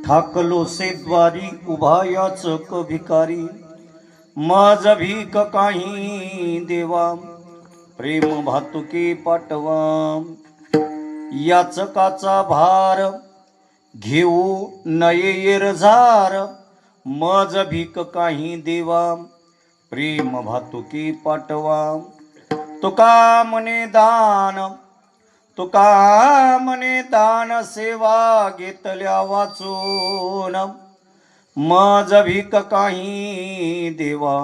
ठाकलो से द्वारी उभा याचक भिकारी माझ भीक काही देवा प्रेम भातुके पाठवा याचकाचा भार घेऊ नये येरझार माझ भीक काही देवा प्रेम भातुके पाठवा तुका मने दान तुका म्हणे दान सेवा घेतल्या वाचून, मज भीक काही देवा,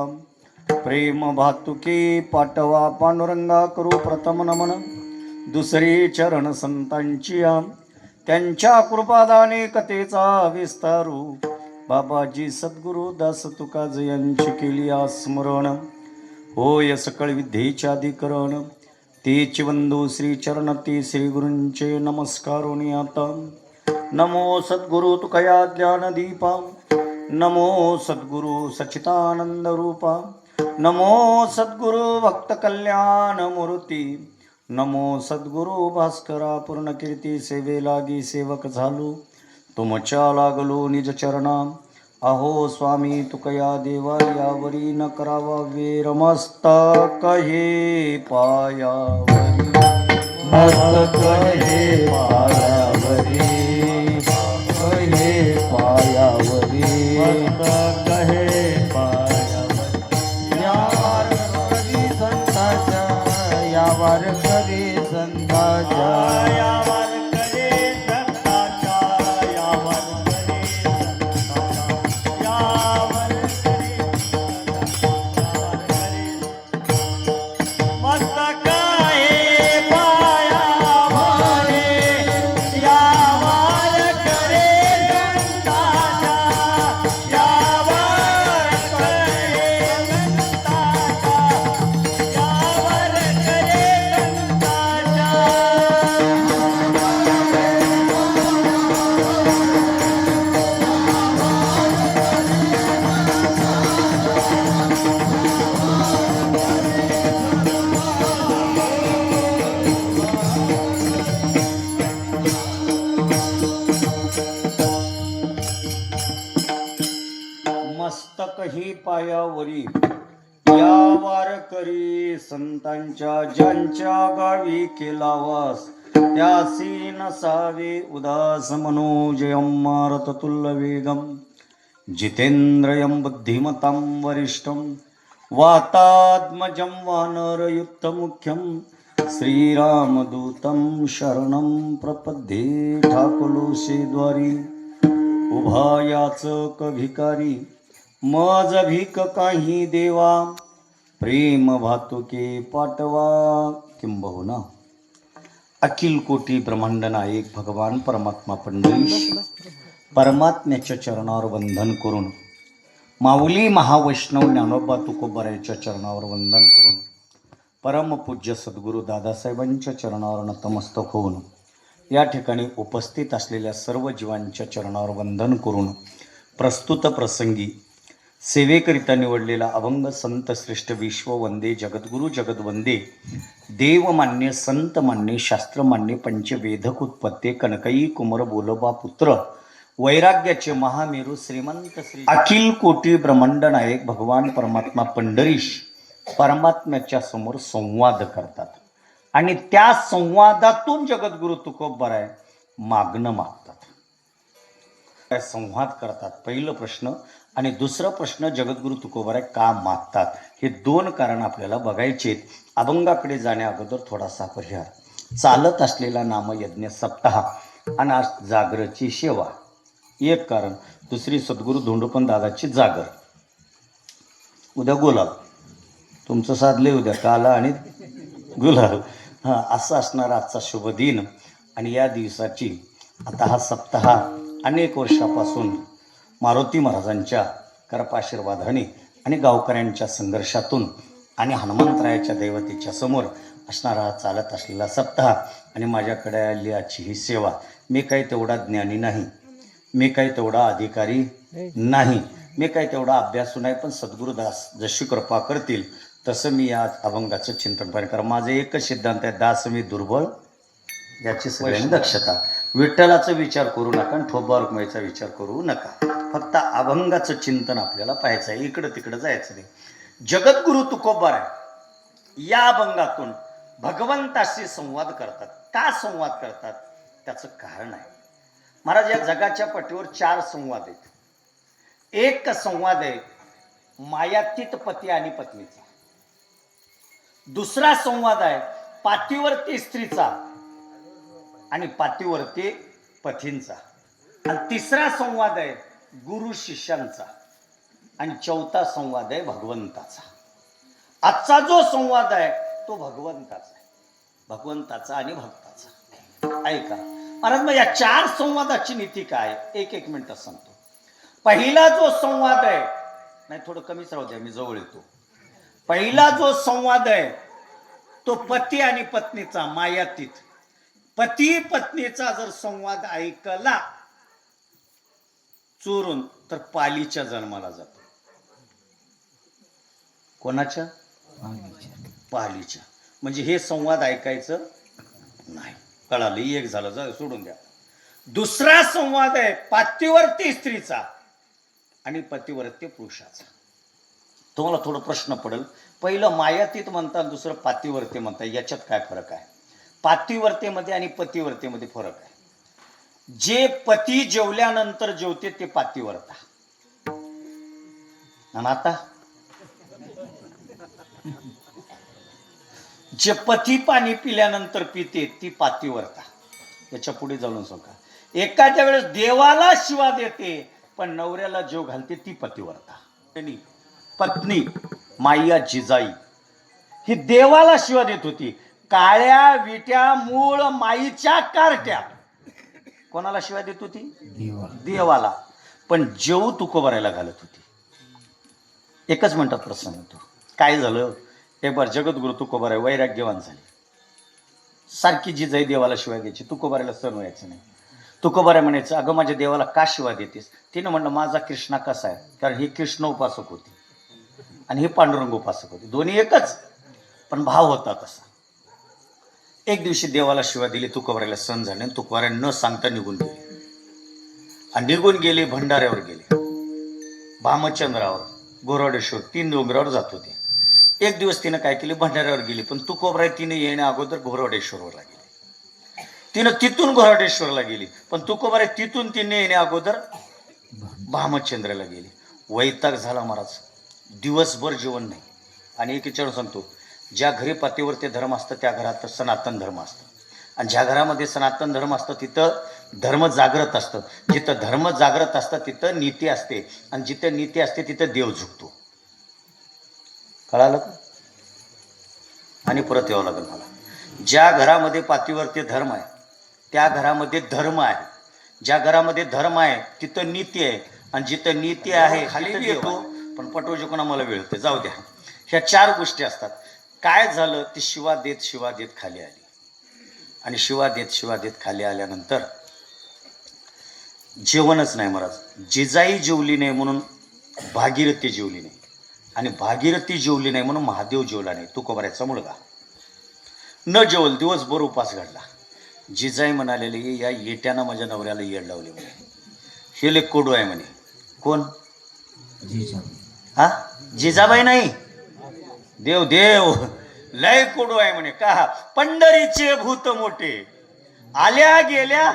प्रेम भातुके पाठवा पांडुरंगा करू प्रथम नमन, दुसरे चरण संतांची त्यांच्या कृपादाने कथेचा विस्तारू, बाबाजी सद्गुरु दास तुकाज यांची केली स्मरण, होय सकळ विद्येचे अधिकरण, तेच वंदू श्री चरण ते श्री गुरूंचे नमस्कारोनी आता, नमो सद्गुरु तुकया ज्ञानदीपा, नमो सद्गुरु सच्चिदानंद रूपा, नमो सद्गुरु भक्त कल्याण मूर्ती, नमो सद्गुरु भास्करा पूर्ण कीर्ती, सेवे लागी सेवक झालो तुमच्या लागलो निज चरणा, अहो स्वामी तुकया देवा यावरी न करावा वेर, मस्तक हे पायावरी, मस्तक हे पायावरी, हे पायावरी, मस्तक हे पायावरी, यावर करी संताच्या, यावर करी संताच्या, मस्तक ही पायावरी, या वारकरी संतांच्या, ज्यांच्या गावी केला वास, त्यासी नसावे उदास, मनोजयं मारुततुल्य वेगम, जितेंद्रियं बुद्धिमतां वरिष्ठं, वातात्मजं वानरयुक्तमुख्यं, श्रीरामदूतं शरणं प्रपद्ये, ठाकुलोसे द्वारी उभायाच भिकारी, मज भीक काही देवा, प्रेम भातुके पाठवा किंबहुना, अखिल कोटी ब्रह्मांड नायक भगवान परमात्मा पंढरीश परमात्म्याच्या चरणावर वंदन करून, माऊली महावैष्णव ज्ञानोबा तुकोबाराच्या चरणावर वंदन करून, परमपूज्य सद्गुरू दादासाहेबांच्या चरणावर नतमस्तक होऊन, या ठिकाणी उपस्थित असलेल्या सर्व जीवांच्या चरणावर वंदन करून, प्रस्तुत प्रसंगी सेवेकरिता निवडलेला अभंग संत श्रेष्ठ विश्व वंदे जगद्गुरु जगद्वंदे देवमान्य संतमान्य शास्त्रमान्य पंचवेदक उत्पत्ते कनकई कुमर बोलोबा पुत्र वैराग्याचे महामेरू श्रीमंत श्री अखिल कोटी ब्रह्मांड नायक भगवान परमात्मा पंढरीश परमात्म्याच्या समोर संवाद करतात, आणि त्या संवादातून जगद्गुरु तुकोबाराय मागणं मागतात, संवाद करतात. पहिलं प्रश्न आणि दुसरा प्रश्न, जगद्गुरु तुकोबाराय का मागतात, हे दोन कारण आपल्याला बघायचे. अभंगाकडे जाण्या अगोदर थोडासा परिहार. चालत असलेला नामयज्ञ सप्ताह आणि आज जागरची सेवा, एक कारण. दुसरी सद्गुरू धोंडोपंत दादाची जागर. उद्या गुलाल तुमचं साधले, उद्या काला आणि गुलाल, हां असं असणार आजचा शुभ दिन. आणि या दिवसाची आता हा सप्ताह अनेक वर्षापासून मारुती महाराजांच्या कृपाशीर्वादाने आणि गावकऱ्यांच्या संघर्षातून आणि हनुमंतरायाच्या दैवतेच्या समोर असणारा चालत असलेला सप्ताह आणि माझ्याकडे आली आजची ही सेवा. मी काही तेवढा ज्ञानी नाही, मी काही तेवढा अधिकारी नाही, मी काही तेवढा अभ्यासू नाही, पण सद्गुरुदास जशी कृपा करतील तसं मी या अभंगाचं चिंतन पाहिजे. कारण माझं एकच सिद्धांत आहे, दास मी दुर्बळ याची सगळ्यांनी दक्षता. विठ्ठलाचा विचार करू नका आणि ठोबा रुक्माईचा विचार करू नका, फक्त अभंगाचं चिंतन आपल्याला पाहायचं आहे, इकडं तिकडं जायचं नाही. जगद्गुरु तुकोबाराय या अभंगातून भगवंताशी संवाद करतात. का संवाद करतात त्याचं कारण आहे. महाराज, या जगाच्या पटीवर 4 संवाद आहेत. एक संवाद आहे मायातीत पती आणि पत्नीचा. दुसरा संवाद आहे पाठीवरती स्त्रीचा. आणि पातीवरती पतींचा. आणि तिसरा संवाद आहे गुरु शिष्यांचा. आणि चौथा संवाद आहे भगवंताचा. आजचा जो संवाद आहे तो भगवंताचा आहे, भगवंताचा आणि भक्ताचा. ऐका महाराज, मग या 4 संवादाची नीती काय? एक मिनिट सांगतो. पहिला जो संवाद आहे, नाही थोडं कमीच राहू द्या, मी जवळ येतो. पहिला जो संवाद आहे तो पती आणि पत्नीचा, मायातीत. पती पत्नीचा जर संवाद ऐकला चोरून तर पालीच्या जन्माला जातो. कोणाच्या? पालीच्या. म्हणजे हे संवाद ऐकायचं नाही. कळालं? एक झालं, जा सोडून द्या. दुसरा संवाद आहे पातिवर्ती स्त्रीचा आणि पतिवर्ती पुरुषाचा. तुम्हाला थोडं प्रश्न पडेल, पहिलं मायातीत म्हणतात, दुसरं पातिवर्ती म्हणतात, याच्यात काय फरक आहे? पातिवर्तेमध्ये आणि पतिवर्तेमध्ये फरक आहे. जे पती जेवल्यानंतर जेवते ते पातिवर्ता, आणि आता जे पती पाणी पिल्यानंतर पिते ती पातिवर्ता. याच्या पुढे जाऊन सांगा, एखाद्या वेळेस देवाला शिवा देते पण नवऱ्याला जीव घालते ती पतिवर्ता. पत्नी माया जिजाई ही देवाला शिवा देत होती. काळ्या विट्या मूळ माईच्या कारट्या. कोणाला शिवा देत होती? देवाला. पण जेव तुकोबारायला घालत होती. एकच मिनिटात प्रसंग होतो. काय झालं, एक बार जगद्गुरु तुकोबाराय वैराग्यवान झाले. सारखी जिजाई देवाला शिवाय द्यायची, तुकोबारायला सण व्हायचं नाही. तुकोबाराय म्हणायचं, अगं माझ्या देवाला का शिवा देतेस? तिनं म्हणलं, माझा कृष्णा कसा आहे, कारण ही कृष्ण उपासक होती आणि हे पांडुरंग उपासक होते, दोन्ही एकच, पण भाव होता तसा. एक दिवशी देवाला शिवा दिली, तुकोबारायला सण झाले, तुकोबाराय न सांगता निघून गेले. आणि निघून गेले, भंडाऱ्यावर गेले, भामचंद्रावर, गोरडेश्वर, 3 डोंगरावर जात होते. एक दिवस तिनं काय केले, भंडाऱ्यावर गेली, पण तुकोबाराय तिने येण्या अगोदर घोरडेश्वरला गेली. तिनं तिथून घोरडेश्वरला गेली, पण तुकोबाराय तिथून तिने येण्या अगोदर भामचंद्राला गेली. वैताग झाला महाराज, दिवसभर जेवण नाही. आणि एक विचारून सांगतो, ज्या घरी पतिवर्ती धर्म असतं त्या घरात सनातन धर्म असतं, आणि ज्या घरामध्ये सनातन धर्म असतं तिथं धर्म जागृत असतं. जिथं धर्म जागृत असतं तिथं नीती असते, आणि जिथं नीती असते तिथं देव झुकतो. कळालं का? आणि परत यावं लागेल मला. ज्या घरामध्ये पातिवर्ती धर्म आहे त्या घरामध्ये धर्म आहे. ज्या घरामध्ये धर्म आहे तिथं नीती आहे, आणि जिथं नीती आहे खाली येतो. पण पटवजे कोणा मला वेळ होते, जाऊ द्या. ह्या 4 गोष्टी असतात. काय झालं, ती शिवा देत खाली आली. आणि शिवा देत खाली आल्यानंतर जेवणच नाही महाराज. जिजाई जेवली नाही म्हणून भागीरथी जेवली नाही, आणि भागीरथी जेवली नाही म्हणून महादेव जेवला नाही. तुकोबारायचा मुलगा न जेवल, दिवसभर उपास घडला. जिजाई म्हणालेले, या येट्यानं माझ्या नवऱ्याला येड लावले म्हणे, हे लेक कोडू आहे म्हणे. कोण? हा, जिजाबाई नाही, देव लय कोडू आहे म्हणे. का? पंढरीचे भूत मोठे आल्या गेल्या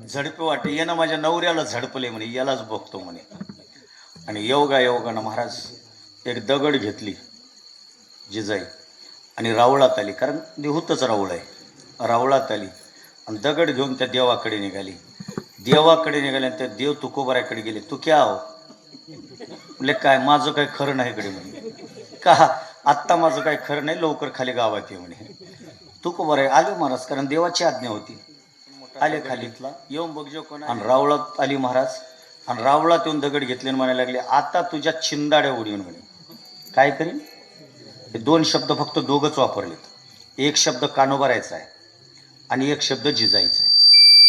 झडपे वाटे, यानं माझ्या नवऱ्याला झडपले म्हणे, यालाच बघतो म्हणे. आणि योगानं महाराज एक दगड घेतली जिजाई आणि रावळात आली, कारण देहूतच रावळ आहे. रावळात आली आणि दगड घेऊन त्या देवाकडे निघाली. आणि त्या देव तुकोबारायकडे गेले. तू क्या हो? म्हणजे काय, माझं काही खरं नाही इकडे म्हणे. का? आत्ता माझं काही खरं नाही, लवकर खाली गावात ये म्हणे. तुकोबाराय आले महाराज, कारण देवाची आज्ञा होती. आले खालीतला, येऊन बघजो कोण. आणि रावळात आली महाराज, आणि रावळात येऊन दगड घेतले आणि म्हणायला लागले, आता तुझ्या चिंदाड्या उडीन म्हणे. काय करीन? हे 2 शब्द फक्त दोघंच वापरलेत. एक शब्द कानोबारायचा आहे आणि एक शब्द जिजाईचा आहे.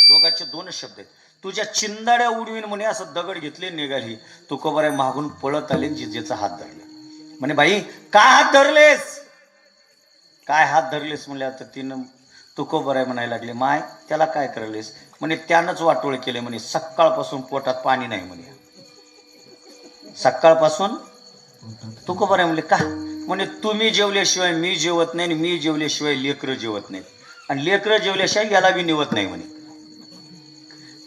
दोघांचे 2 शब्द आहेत. तुझ्या चिंदाड्या उडवीन म्हणे, असं दगड घेतले निघाली. तुकोबाराय मागून पळत आले, जिजेचा हात धरले. म्हणे, बाई काय हात धरलेस? काय हात धरलेस म्हणल्यावर तिनं तुकोबाराय म्हणायला लागले, माय त्याला काय करलेस? म्हणे, त्यानंच वाटोळ केले म्हणे, सकाळपासून पोटात पाणी नाही म्हणे. सकाळपासून? तुकोबाराय म्हणले, का? म्हणे, तुम्ही जेवल्याशिवाय मी जेवत नाही, आणि मी जेवल्याशिवाय लेकरं जेवत नाहीत, आणि लेकरं जेवल्याशिवाय याला बी निवत नाही म्हणे.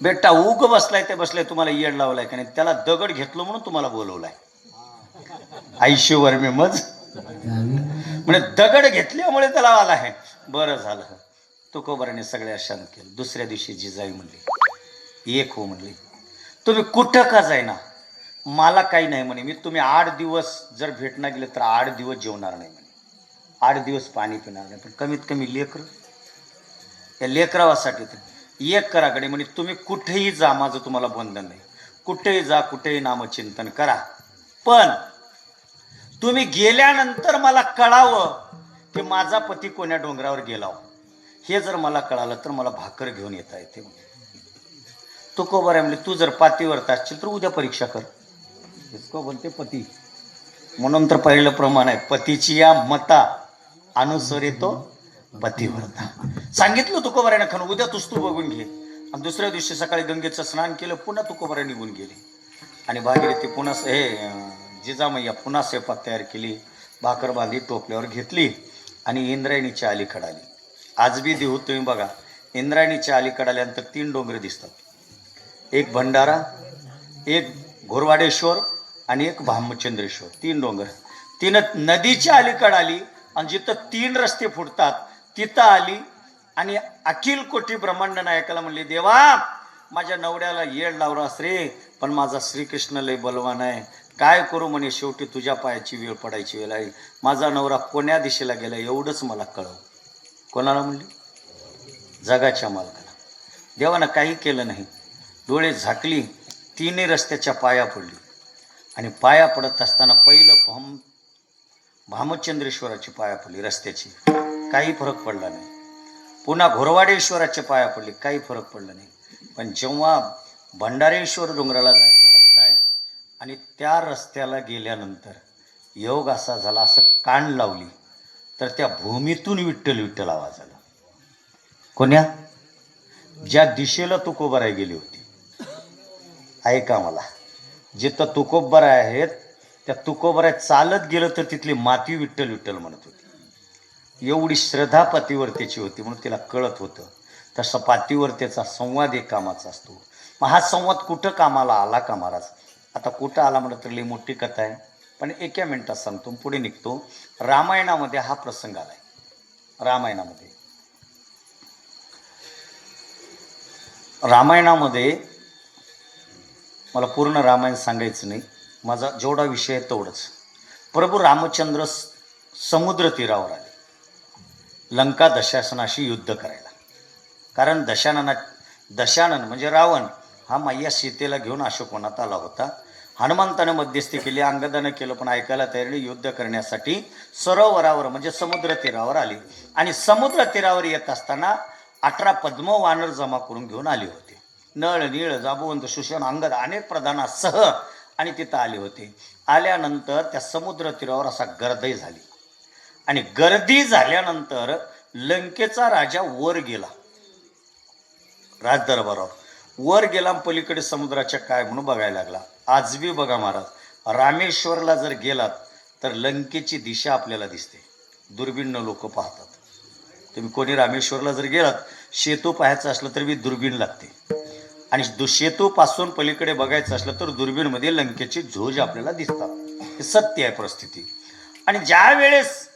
बेटा उग बसलाय ते बसलाय, तुम्हाला येड लावलाय का नाही? त्याला दगड घेतलो म्हणून तुम्हाला बोलवलाय. आईशिवर मी मज म्हणे, दगड घेतल्यामुळे त्याला आला आहे. बरं झालं, तुकोबाराने सगळ्या शांत केलं. दुसऱ्या दिवशी जिजाई म्हणली, एक हो म्हणली, तुम्ही कुठं का जाईना, मला काही नाही म्हणे, मी तुम्ही 8 दिवस जर भेटणार गेले तर 8 दिवस जेवणार नाही म्हणे, 8 दिवस पाणी पिणार नाही, पण कमीत कमी लेकर, या लेकरावासाठी तर एक कराकडे म्हणे, तुम्ही कुठेही जा, माझं तुम्हाला बंधन नाही, कुठेही जा, कुठेही नामचिंतन करा, पण तुम्ही गेल्यानंतर मला कळावं की माझा पती कोण्या डोंगरावर गेला, हे जर मला कळालं तर मला भाकर घेऊन येता येते. तुकोबाराय म्हणले, तू जर पातीवर असशील तर उद्या परीक्षा कर. इसको बोलते पती. म्हणून तर पहिलं प्रमाण आहे, पतीची या मता अनुसरे तो पतिव्रता. सांगितलं तुकोबारायनं खरं, उद्या तूच तू बघून घे. आणि दुसऱ्या दिवशी सकाळी गंगेचं स्नान केलं, पुन्हा तुकोबाराय निघून गेले. आणि भागीरथी पुन्हा जिजामय्या पुन्हा स्वयंपाक तयार केली, भाकर बांधली, टोपल्यावर घेतली आणि इंद्रायणीच्या अलीकडे आली. आज बी देऊ तुम्ही बघा, इंद्रायणीच्या अलीकडे आल्यानंतर 3 डोंगर दिसतात, एक भंडारा, एक घोरवाडेश्वर आणि एक भामचंद्रेश्वर. 3 डोंगर. तिनं नदीच्या अलीकडे आली आणि जिथं 3 रस्ते फुटतात तिथं आली आणि अखिल कोटी ब्रह्मांड नायकाला म्हणली, देवा माझ्या नवऱ्याला येड लावलास रे, पण माझा श्रीकृष्ण लय बलवान आहे, काय करू म्हणे, शेवटी तुझ्या पायाची वेळ पडायची वेळ आहे, माझा नवरा कोण्या दिशेला गेला एवढंच मला कळव. कोणाला म्हणली? जगाच्या मालकाला. देवानं काही केलं नाही, डोळे झाकली, 3 रस्त्याच्या पाया पडली आणि पाया पडत असताना पहिलं भामचंद्रेश्वराची पाया पडली रस्त्याची, काही फरक पडला नाही. पुन्हा घोरवाडेश्वराच्या पाया पडली, काही फरक पडला नाही. पण जेव्हा भंडारेश्वर डोंगराला जायचा रस्ता आहे आणि त्या रस्त्याला गेल्यानंतर योग असा झाला, असं कान लावली तर त्या भूमीतून विठ्ठल विठ्ठल आवाज आला. कोण्या? ज्या दिशेला तुकोबाराय गेली होती. ऐका मला, जिथं तुकोबाराय आहेत त्या तुकोबाराय चालत गेलं तर तिथली माती विठ्ठल विठ्ठल म्हणत होती. एवढी श्रद्धा पातिव्रतेची होती म्हणून तिला कळत होतं. तसा पातिव्रतेचा संवाद एक कामाचा असतो. मग हा संवाद कुठं कामाला आला का महाराज? आता कुठं आला म्हणलं तर लई मोठी कथा आहे, पण एका मिनिटात सांगतो, पुढे निघतो. रामायणामध्ये हा प्रसंग आलाय. रामायणामध्ये मला पूर्ण रामायण सांगायचं नाही, माझा जेवढा विषय आहे तेवढंच. प्रभू रामचंद्र समुद्र तीरावर आले लंका दशासनाशी युद्ध करायला. कारण दशानन म्हणजे रावण हा मैया सीतेला घेऊन अशोकवनात आला होता. हनुमंतानं मध्यस्थी केली, अंगदानं केलं, पण ऐकायला तयारी युद्ध करण्यासाठी सरोवरावर म्हणजे समुद्र तीरावर आली. आणि समुद्र तीरावर येत असताना 18 पद्म वानर जमा करून घेऊन आले होते. नळ, नीळ, जांबुवंत, सुषण, अंगद अनेक प्रधानासह आणि तिथं आले होते. आल्यानंतर त्या समुद्र तीरावर असा गर्दी झाली आणि गर्दी झाल्यानंतर लंकेचा राजा वर गेला, राजदरबारावर वर गेला, पलीकडे समुद्राच्या काय म्हणून बघायला लागला. आज बी बघा महाराज, रामेश्वरला जर गेलात तर लंकेची दिशा आपल्याला दिसते, दुर्बीणनं लोक पाहतात. तुम्ही कोणी रामेश्वरला जर गेलात, शेतू पाहायचं असलं तर बी दुर्बीण लागते, आणि शेतूपासून पलीकडे बघायचं असलं तर दुर्बीणमध्ये लंकेची झोज आपल्याला दिसतात. हे सत्य आहे परिस्थिती. आणि ज्या वेळेस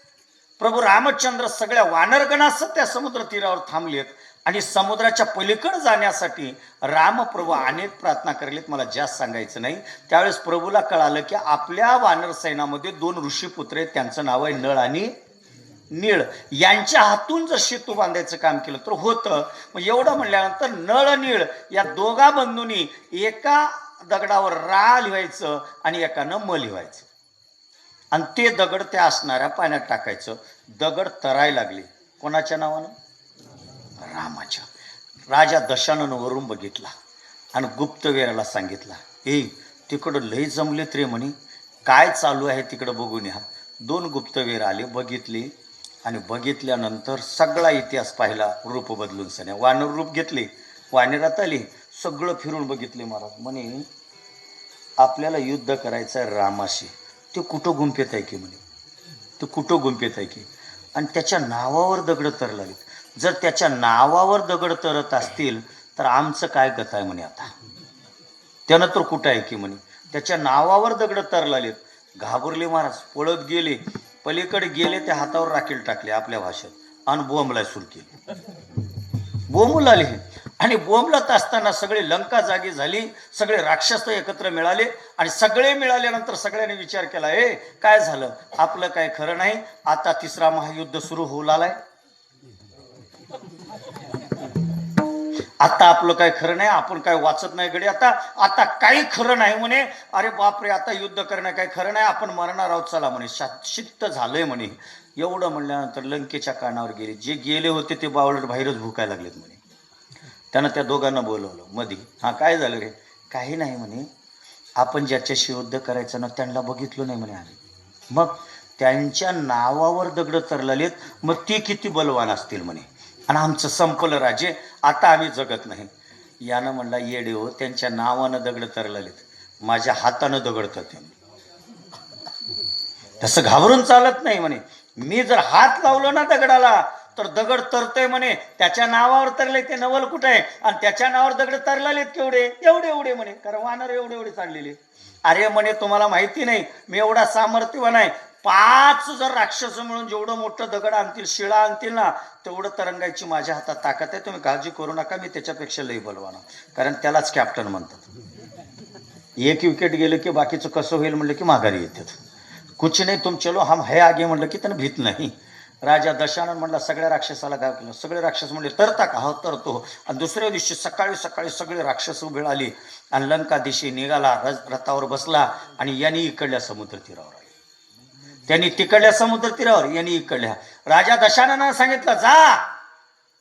प्रभू रामचंद्र सगळ्या वानरगणासह त्या समुद्र तीरावर थांबलेत आणि समुद्राच्या पलीकडे जाण्यासाठी रामप्रभू अनेक प्रार्थना करलेत, मला जास्त सांगायचं नाही. त्यावेळेस प्रभूला कळालं की आपल्या वानर सैनामध्ये 2 ऋषीपुत्र आहेत, त्यांचं नाव आहे नळ आणि नीळ. यांच्या हातून जर शेतू बांधायचं काम केलं तर होतं. मग एवढं म्हणल्यानंतर नळ नीळ या दोघा बंधूंनी एका दगडावर रा लिहायचं आणि एकानं म लिहायचं आणि ते दगड त्या असणाऱ्या पाण्यात टाकायचं. दगड तरायला लागले. कोणाच्या नावानं? रामाच्या. राजा दशानन वरून बघितला आणि गुप्तवेराला सांगितला, तिकडं लय जमलेत रे म्हणे, काय चालू आहे तिकडं बघून या. 2 गुप्तवेर आले, बघितले आणि बघितल्यानंतर सगळा इतिहास पाहिला. रूप बदलून सण्या वानर रूप घेतले, वानेरात आले, सगळं फिरून बघितले. महाराज म्हणे आपल्याला युद्ध करायचं आहे रामाशी, ते कुठं गुंफेत आहे की म्हणे, ते कुठं गुंफेत आहे की, आणि त्याच्या नावावर दगड तरलाले. जर त्याच्या नावावर दगड तरत असतील तर आमचं काय गत आहे म्हणे. आता त्यानं तर कुठं आहे की म्हणे, त्याच्या नावावर दगड तरलालेत. घाबरले महाराज, पळत गेले, पलीकडे गेले, त्या हातावर राखेल टाकले आपल्या भाषेत आणि बोंबलाय सुरू केली. बोंबल आली आणि बोंबलत असताना सगळी लंका जागी झाली, सगळे राक्षस एकत्र मिळाले आणि सगळे मिळाल्यानंतर सगळ्यांनी विचार केला, काय झालं, आपलं काय खरं नाही, आता तिसरा महायुद्ध सुरू होऊ लागलाय, आता आपलं काय खरं नाही, आपण काय वाचत नाही गडी, आता आता काही खरं नाही म्हणे, अरे बापरे, आता युद्ध करणं काही खरं नाही, आपण मरणार आहोत, चला म्हणे, शित्त झालंय म्हणे. एवढं म्हणल्यानंतर लंकेच्या कानावर गेले, जे गेले होते ते बावळट बाहेरच भुकायला लागलेत म्हणे. त्यानं त्या दोघांना बोलवलं मध्ये, काय झालं रे, काही नाही म्हणे, आपण ज्याच्याशी युद्ध करायचं ना त्यांना बघितलं नाही म्हणे आम्ही, मग त्यांच्या नावावर दगड तरलेत, मग ते किती बलवान असतील म्हणे, आणि आमचं संपलं राजे, आता आम्ही जगत नाही. यानं म्हणला, येडे हो, त्यांच्या नावानं दगड तरलेत, माझ्या हातानं दगड तरते, तसं घाबरून चालत नाही म्हणे, मी जर हात लावलो ना दगडाला तर दगड तरतोय म्हणे, त्याच्या नावावर तरले ते नवल कुठे आहे, आणि त्याच्या नावावर दगड तरलेत केवढे, एवढे एवढे म्हणे, कारण वानर एवढे एवढे चाललेले. अरे म्हणे, तुम्हाला माहिती नाही, मी एवढा सामर्थ्यवान आहे, 5 जर राक्षस मिळून जेवढं मोठं दगड आणतील, शिळा आणतील ना, तेवढं तरंगायची माझ्या हातात ताकद आहे, तुम्ही काळजी करू नका, मी त्याच्यापेक्षा लई बलवान, कारण त्यालाच कॅप्टन म्हणतात. एक विकेट गेलं की बाकीचं कसं होईल म्हणलं की माघारी येतात, कुछ नाही तुम चलो हम है आगे म्हणलं की त्यांना भीत नाही. राजा दशानन म्हणला, सगळ्या राक्षसाला काय केलं, सगळे राक्षस म्हणले, तरता का, हो तरतो. आणि दुसऱ्या दिवशी सकाळी सकाळी सगळे राक्षस उभे आले आणि लंका दिशे निघाला, रथावर बसला आणि यांनी इकडल्या समुद्र तीरावर आले, त्यांनी तिकडल्या समुद्र तीरावर, यांनी इकडल्या. राजा दशाननानं सांगितलं, जा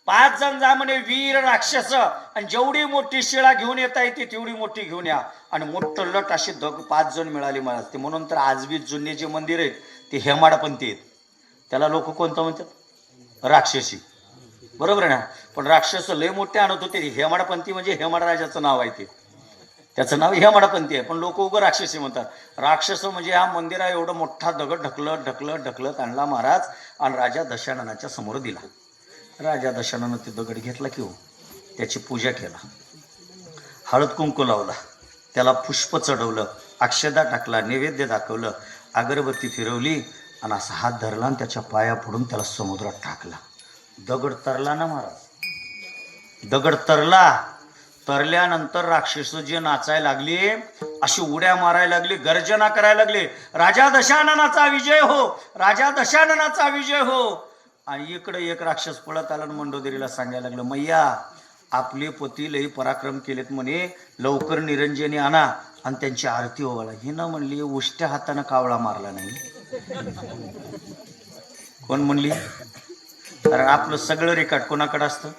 5 जण जा म्हणे, वीर राक्षस, आणि जेवढी मोठी शिळा घेऊन येता येते तेवढी मोठी घेऊन या, आणि मोठं लट असे 5 जण मिळाले मला. ते म्हणून तर आजबी जुने जे मंदिर आहेत ते हेमाडपंथी आहेत, त्याला लोक कोणतं म्हणतात, राक्षसी, बरोबर आहे ना, पण राक्षस लय मोठे आणत होते, हेमाडपंथी म्हणजे हेमाड राजाचं नाव आहे, ते त्याचं नाव हेमाडपंथी आहे, पण लोक उभं राक्षसी म्हणतात. राक्षस म्हणजे हा मंदिरा एवढं मोठा दगड ढकलत ढकलत ढकलत आणला महाराज आणि राजा दशाननाच्या समोर दिला. राजा दशाननं ते दगड घेतला की हो, त्याची पूजा केला, हळद कुंकू लावला, त्याला पुष्प चढवलं, अक्षदा टाकला, नैवेद्य दाखवलं, अगरबत्ती फिरवली आणि असा हात धरला आणि त्याच्या पाया पडून त्याला समुद्रात टाकला. दगड तरला ना महाराज, दगड तरला. तरल्यानंतर राक्षस जे नाचायला लागले, अशी उड्या मारायला लागली, गर्जना करायला लागले, राजा दशाननाचा विजय हो, राजा दशाननाचा विजय हो. आणि इकडे एक राक्षस पळत आला, मंडोदरीला सांगायला लागलं, मैया आपले पती लई पराक्रम केलेत म्हणे, लवकर निरंजनी आणा आणि त्यांची आरती ओवाळा. हिनं म्हणली, उष्ट्या हातानं कावळा मारला नाही. कोण म्हणली, कारण आपलं सगळं रेकॉर्ड कोणाकडे असतं,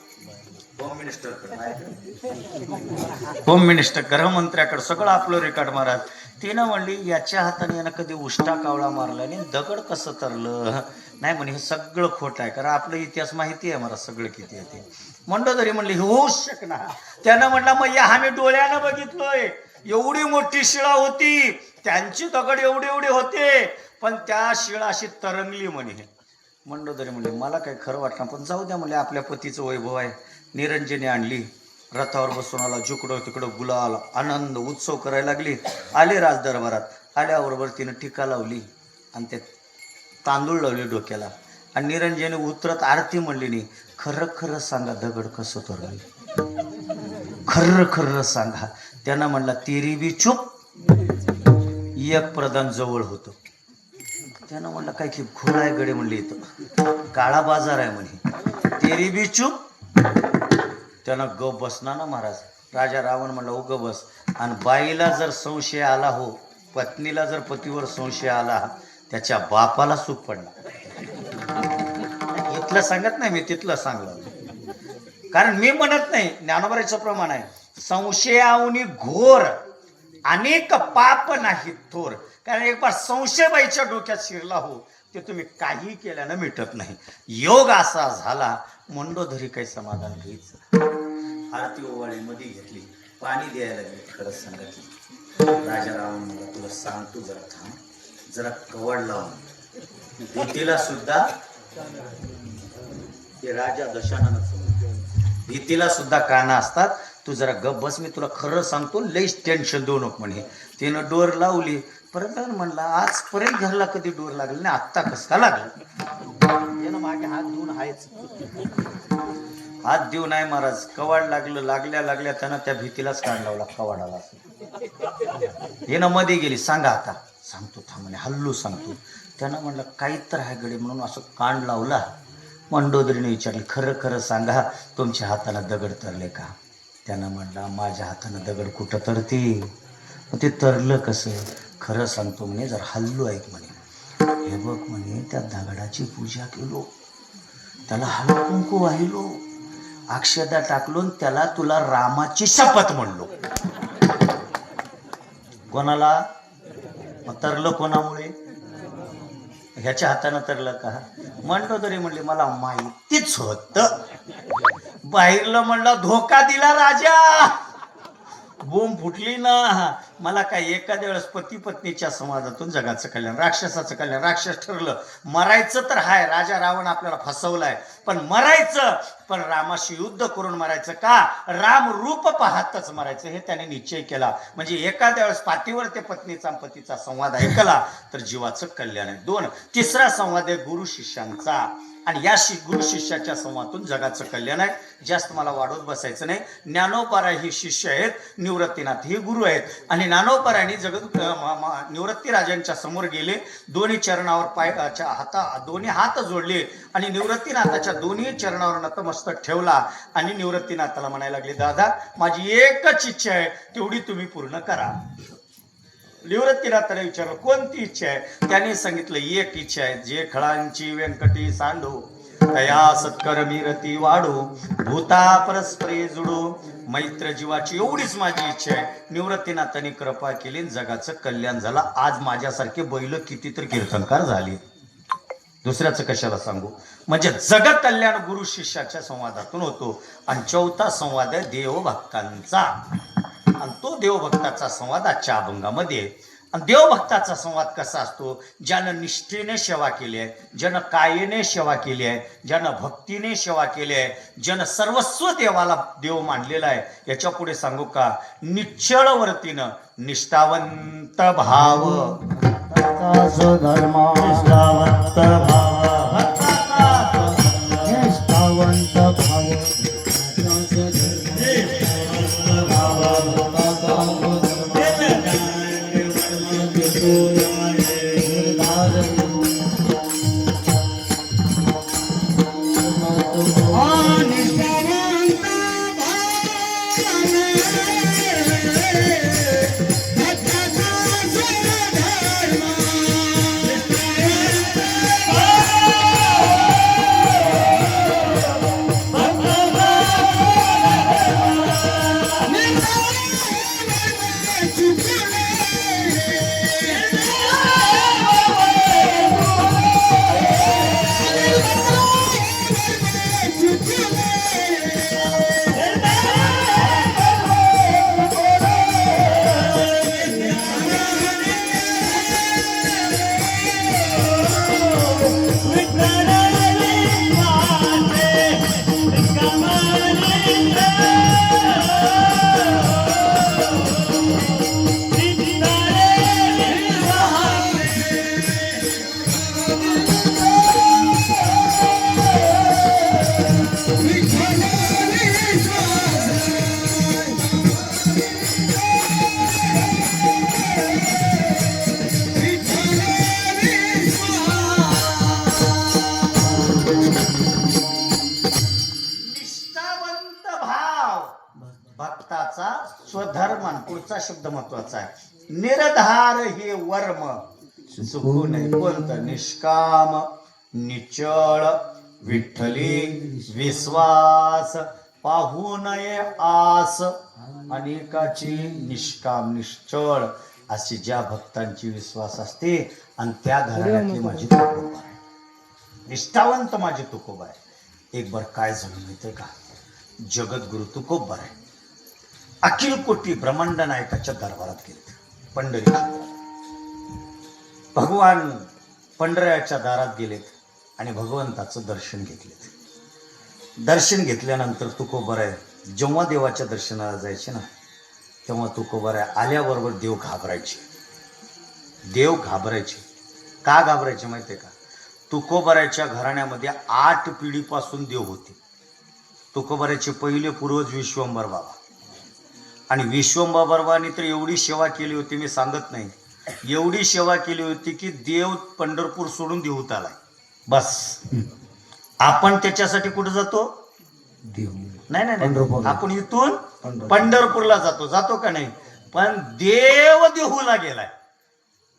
होम मिनिस्टर, गृहमंत्र्याकडे सगळं आपलं रेकॉर्ड महाराज. तिनं म्हणली, याच्या हाताने यानं कधी उष्टा कावळा मारला नाही, दगड कसं तरलं नाही म्हणे, हे सगळं खोटं आहे, कारण आपलं इतिहास माहिती आहे मला सगळं किती आहे ते. मंडोदरी म्हणली, होऊच शकणार. त्यानं म्हणला, मग या आम्ही डोळ्यानं बघितलोय, एवढी मोठी शिळा होती, त्यांची दगड एवढे एवढे होते, पण त्या शिळा अशी तरंगली म्हणे. मंडोदरी म्हणले, मला काही खरं वाटणार, पण जाऊ द्या म्हणले, आपल्या पतीचं वैभव आहे. निरंजनी आणली, रथावर बसून आला, जिकडं तिकडं गुलाल आनंद उत्सव करायला लागली. आले राजदरबारात, आल्याबरोबर तिनं टीका लावली आणि ते तांदूळ लावले डोक्याला, आणि निरंजनी उतरत आरती म्हणली नाही, खरं खरं सांगा दगड कसं तरलं, खरं खरं सांगा. त्यानं म्हणला, तेरी बी चूप. एक प्रधान जवळ होतो, त्यानं म्हणलं, काय की घोडा आहे गडे म्हणले, इथं काळा बाजार आहे म्हणे, तेरी बी चूप. त्यानं ग बसना ना महाराज. राजा रावण म्हणला, ओ ग बस. आणि बाईला जर संशय आला हो, पत्नीला जर पतीवर संशय आला, त्याच्या बापाला सुख पडणार. इथलं सांगत नाही मी, तिथलं सांगलं, कारण मी म्हणत नाही, ज्ञानोबराचं प्रमाण आहे, संशयावनी घोर अनेक पाप नाही थोर. कारण एक बार संशय बाईच्या डोक्यात शिरला हो, ते तुम्ही काही केल्यानं मिटत नाही. योग असा झाला, मंडोदरी काही समाधान घ्यायचं. आरती ओवाळीमध्ये घेतली, पाणी द्यायला लागली, खरं सांगितलं. राजा रावण म्हणला, तुला सांगतो जरा थांब, जरा कवड लावून भीतीला सुद्धा, ते राजा दशाननाचं भीतीला सुद्धा काना असतात, तू जरा गप बस, मी तुला खरं सांगतो, लईच टेन्शन देऊ नको म्हणे. तिनं डोर लावली. परत म्हणला, आजपर्यंत घरला कधी डोर लागली नाही, आत्ता कस का लागलं, यानं मागे हात धुवून हायच. हात देऊ नाही महाराज. कवाड लागल्या त्यानं त्या भीतीलाच काढ लावला कवाडाला. हे ना मध्ये गेली. सांगा आता. सांगतो थांबणे हल्लू सांगतो. त्यानं म्हणलं काही तर आहे गडी म्हणून असं कांड लावला. मंडोदरीने विचारले खरं खरं सांगा तुमच्या हाताला दगड तरले का? त्यानं म्हणला माझ्या हातानं दगड कुठं तरते. मग ते तरलं कसं? खरं सांगतो म्हणे जर हल्लू ऐक म्हणे. हे बघ म्हणे त्या दगडाची पूजा केलो, त्याला हळू कुंकू वाहिलो, अक्षदा टाकलो, त्याला तुला रामाची शपथ म्हणलो. कोणाला? मग तरलं कोणामुळे? ह्याच्या हातानं तरलं का? म्हणतो तरी म्हणले मला माहितीच होत. बाहेरलं म्हणलं धोका दिला राजा. बोंब फुटली ना. मला काय एखाद्या वेळेस पती पत्नीच्या संवादातून जगाचं कल्याण, राक्षसाचं कल्याण. राक्षस ठरलं मरायचं तर हाय. राजा रावण आपल्याला फसवलाय पण मरायचं, पण रामाशी युद्ध करून मरायचं का? राम रूप पाहतच मरायचं हे त्याने निश्चय केला. म्हणजे एखाद्या वेळेस पाठीवर ते पत्नीचा पतीचा संवाद ऐकला तर जीवाचं कल्याण आहे. 2. तिसरा संवाद आहे गुरु शिष्यांचा. आणि या गुरु शिष्याच्या संवादातून जगाचं कल्याण आहे. जास्त मला वाढवत बसायचं नाही. ज्ञानोबा ही शिष्य आहेत, निवृत्तीनाथ हे गुरु आहेत. आणि ज्ञानोबारांनी निवृत्ती राजांच्या समोर गेले, दोन्ही चरणावर दोन्ही हात जोडले आणि निवृत्तीनाथाच्या दोन्ही चरणावर नतमस्तक ठेवला. आणि निवृत्तीनाथाला म्हणायला लागले दादा माझी एकच इच्छा आहे तेवढी तुम्ही पूर्ण करा. निवृत्तीनाथाला विचारलं कोणती इच्छा आहे? त्याने सांगितलं एक इच्छा आहे, जे खळांची व्यंकटी सांडो, तया सत्कर मीरती वाढो, भूता परस्परे जुडो, मैत्र जीवाची एवढीच माझी इच्छा आहे. निवृत्तीनाथाने कृपा केली, जगाचं कल्याण झालं. आज माझ्यासारखे बैल कितीतरी कीर्तनकार झाले. दुसऱ्याचं कशाला सांगू. म्हणजे जगत कल्याण गुरु शिष्याच्या संवादातून होतो. आणि 4था संवाद आहे देवभक्तांचा. आणि तो देवभक्ताचा संवाद आजच्या अभंगामध्ये. आणि देवभक्ताचा संवाद कसा असतो? ज्यानं निष्ठेने सेवा केली आहे, ज्यानं कायेने सेवा केली आहे, ज्यानं भक्तीने सेवा केली आहे, ज्यानं सर्वस्व देवाला देव मानलेला आहे. याच्या पुढे सांगू का? निश्चळ वर्तीनं निष्ठावंत भाव, धर्म निष्ठावंत भाव, निष्ठावंत भाव, स्वधर्म. पुढचा शब्द महत्वाचा आहे. निरधार हे वर्म चुकू नये. कोणतं? निष्काम, निचळ, विठ्ठली, विश्वास, पाहू नये आस, अनेकाची निष्काम निश्चळ अशी ज्या भक्तांची विश्वास असते आणि त्या घराण्यातली माझी तुकोबा आहे, निष्ठावंत माझी तुकोबा आहे. एक बार काय झालं माहितीये का? जगद्गुरु तुकोबा आहे अखिल कोटी ब्रह्मांड नायकाच्या दरबारात गेले. पंढरीच्या भगवान पंढऱ्याच्या दारात गेलेत आणि भगवंताचं दर्शन घेतलेत. दर्शन घेतल्यानंतर तुकोबा आहे जेव्हा देवाच्या दर्शनाला जायचे ना तेव्हा तुकोबा आहे आल्याबरोबर देव घाबरायचे. देव घाबरायचे. का घाबरायचे माहितीये का? तुकोबारायच्या घराण्यामध्ये 8 पिढीपासून देव होते. तुकोबाराचे पहिले पूर्वज विश्वंभर बाबा. आणि विश्वंभर बाबांनी तर एवढी सेवा केली होती, मी सांगत नाही, एवढी सेवा केली होती की देव पंढरपूर सोडून देऊत आलाय. बस आपण त्याच्यासाठी कुठे जातो? नाही नाही नाही, आपण इथून पंढरपूरला जातो का नाही? पण देव देहूला गेलाय.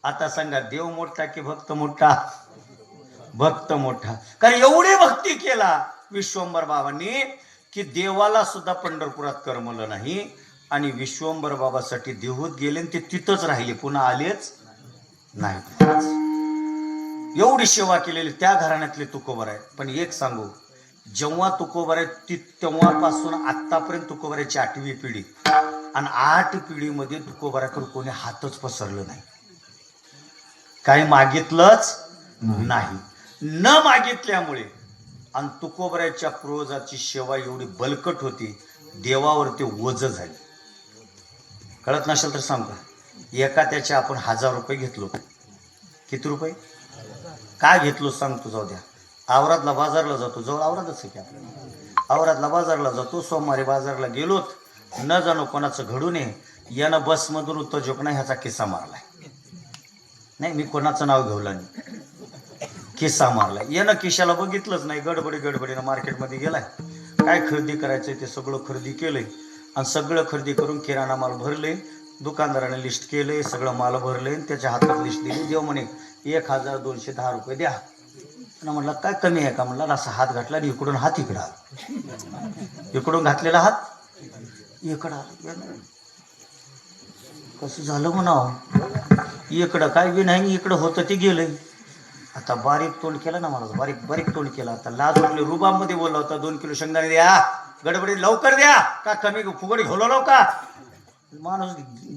आता सांगा, देव मोठा की भक्त मोठा? भक्त मोठा. कारण एवढी भक्ती केला विश्वंभर बाबांनी की देवाला सुद्धा पंढरपुरात करमलं नाही. आणि विश्वंभर बाबासाठी देहूत गेले आणि ते तिथंच राहिले, पुन्हा आलेच नाही. एवढी सेवा केलेली त्या घराण्यातले तुकोबर आहे. पण एक सांगू, जेव्हा तुकोबर आहे तेव्हापासून आतापर्यंत तुकोबराची 8वी पिढी, आणि 8 पिढीमध्ये तुकोबराकडे कोणी हातच पसरलं नाही, काही मागितलंच नाही. न मागितल्यामुळे आणि तुकोबराच्या पूर्वजाची सेवा एवढी बलकट होती, देवावरती ओझ झाली. कळत नसेल तर सांगतो, एका त्याचे आपण 1000 रुपये घेतलो. किती रुपये? काय घेतलो सांगतो, जाऊ द्या. आवरातला बाजारला जातो, जवळ आवरातच आहे की आपल्याला, आवरातला बाजारला जातो. सोमवारी बाजारला गेलोत, न जाणो कोणाचं घडून यानं बसमधून उत्तेजक नाही ह्याचा किस्सा मारलाय. नाही, मी कोणाचं नाव घेवलं नाही, किस्सा मारलाय. यानं किशाला बघितलंच नाही, गडबडीनं मार्केटमध्ये गेलाय. काय खरेदी करायचंय ते सगळं खरेदी केलंय, आणि सगळं खरेदी करून किराणा माल भरले. दुकानदाराने लिस्ट केले, सगळं माल भरले, त्याच्या हातात लिस्ट दिली. देव म्हणे 1210 रुपये द्या. म्हटलं काय कमी आहे का? म्हणला असा हात घातला आणि इकडून हात इकडं आला, इकडून घातलेला हात इकडं आला. कसं झालं म्हणावं, इकडं काय बी नाही, इकडं होतं ते गेलंय. आता बारीक तोंड केलं ना मला, बारीक तोंड केलं. आता लाज वाटली, रुबाबमध्ये बोलला होता, 2 किलो शेंगदाणे द्या, गडबडी लवकर द्या, का कमी फुगड घेवलो का? माणूस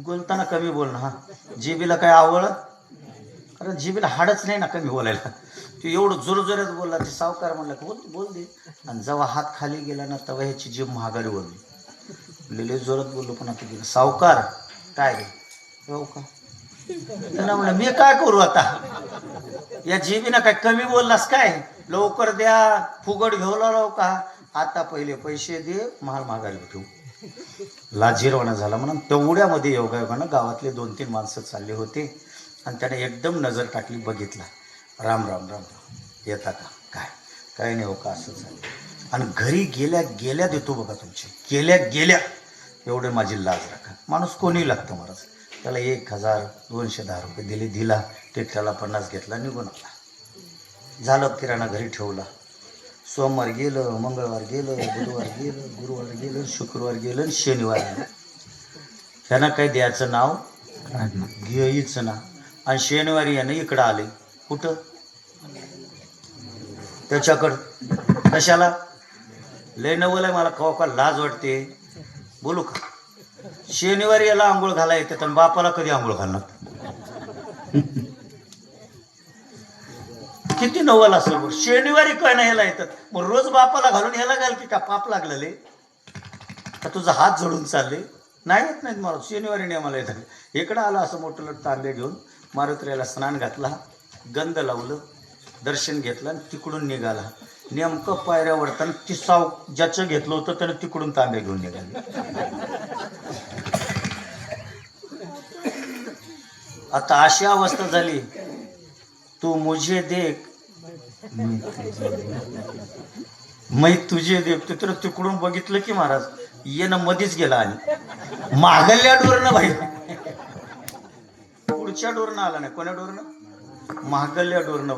बोलताना कमी बोलणं. हा, जिबीला काय आवड? कारण जिबीला हाडच नाही ना कमी बोलायला. तू एवढं जोरजोरात बोलला, ते सावकार म्हणला बोल दे. आणि जेव्हा हात खाली गेला ना, तेव्हा ह्याची जीभ महागारी बोलली. लिले जोरात बोललो, पण आता गेलं. सावकार काय रे? हो का? त्यांना म्हणलं मी काय करू आता, या जिबीनं काय कमी बोललास काय? लवकर द्या, फुगड घेवला का? आता पहिले पैसे दे, महाल महागारी ठेवू. लाजिरवाणा झाला. म्हणून तेवढ्यामध्ये योगायोगानं गावातले 2-3 माणसं चालले होते, आणि त्याने एकदम नजर टाकली, बघितला. राम राम राम, येता का? काय नाही हो का, असं झालं. आणि घरी गेल्या देतो बघा तुमचे, गेल्या एवढे माझी लाज राखा. माणूस कोणी लागतं महाराज, त्याला 1210 रुपये दिला, टेक्टाला 50 घेतला, निघून आला. झालं, किराणा घरी ठेवला. सोमवार गेलं, मंगळवार गेलं, बुधवार गेलं, गुरुवार गेलं, शुक्रवार गेलं, शनिवार गेलं. ह्यानं काही द्यायचं नाव घ्यायचं ना. आणि शनिवारी यानं इकडं आले. कुठं? त्याच्याकडं. कशाला? लय नवल आहे, मला का लाज वाटते, बोलू का? शनिवारी याला आंघोळ घाला येतात, आणि बापाला कधी आंघोळ घालणार? किती नवल असेल बघ. शनिवारी काय नाही ह्याला येतात, मग रोज बापाला घालून ह्याला घाल की का पाप लागलेले का? तुझा हात जोडून चालले? नाही येत नाहीत मला. शनिवारी नाही मला येतात. इकडं आला असं मोठं तांबे घेऊन, मारुतीला स्नान घातला, गंध लावलं, दर्शन घेतलं, आणि तिकडून निघाला. नेमकं पायऱ्या वरताना ती ज्याचं घेतलं होतं त्यानं तिकडून तांबे घेऊन निघाले. आता अशी अवस्था झाली, तू मुझे देख मैं तुझे देख. तर तिकडून बघितलं की महाराज येणं मध्येच गेला, आणि मागल्या डोरनं बाहेर, पुढच्या डोरनं आला नाही. कोण्या डोरनं? मागल्या डोरनं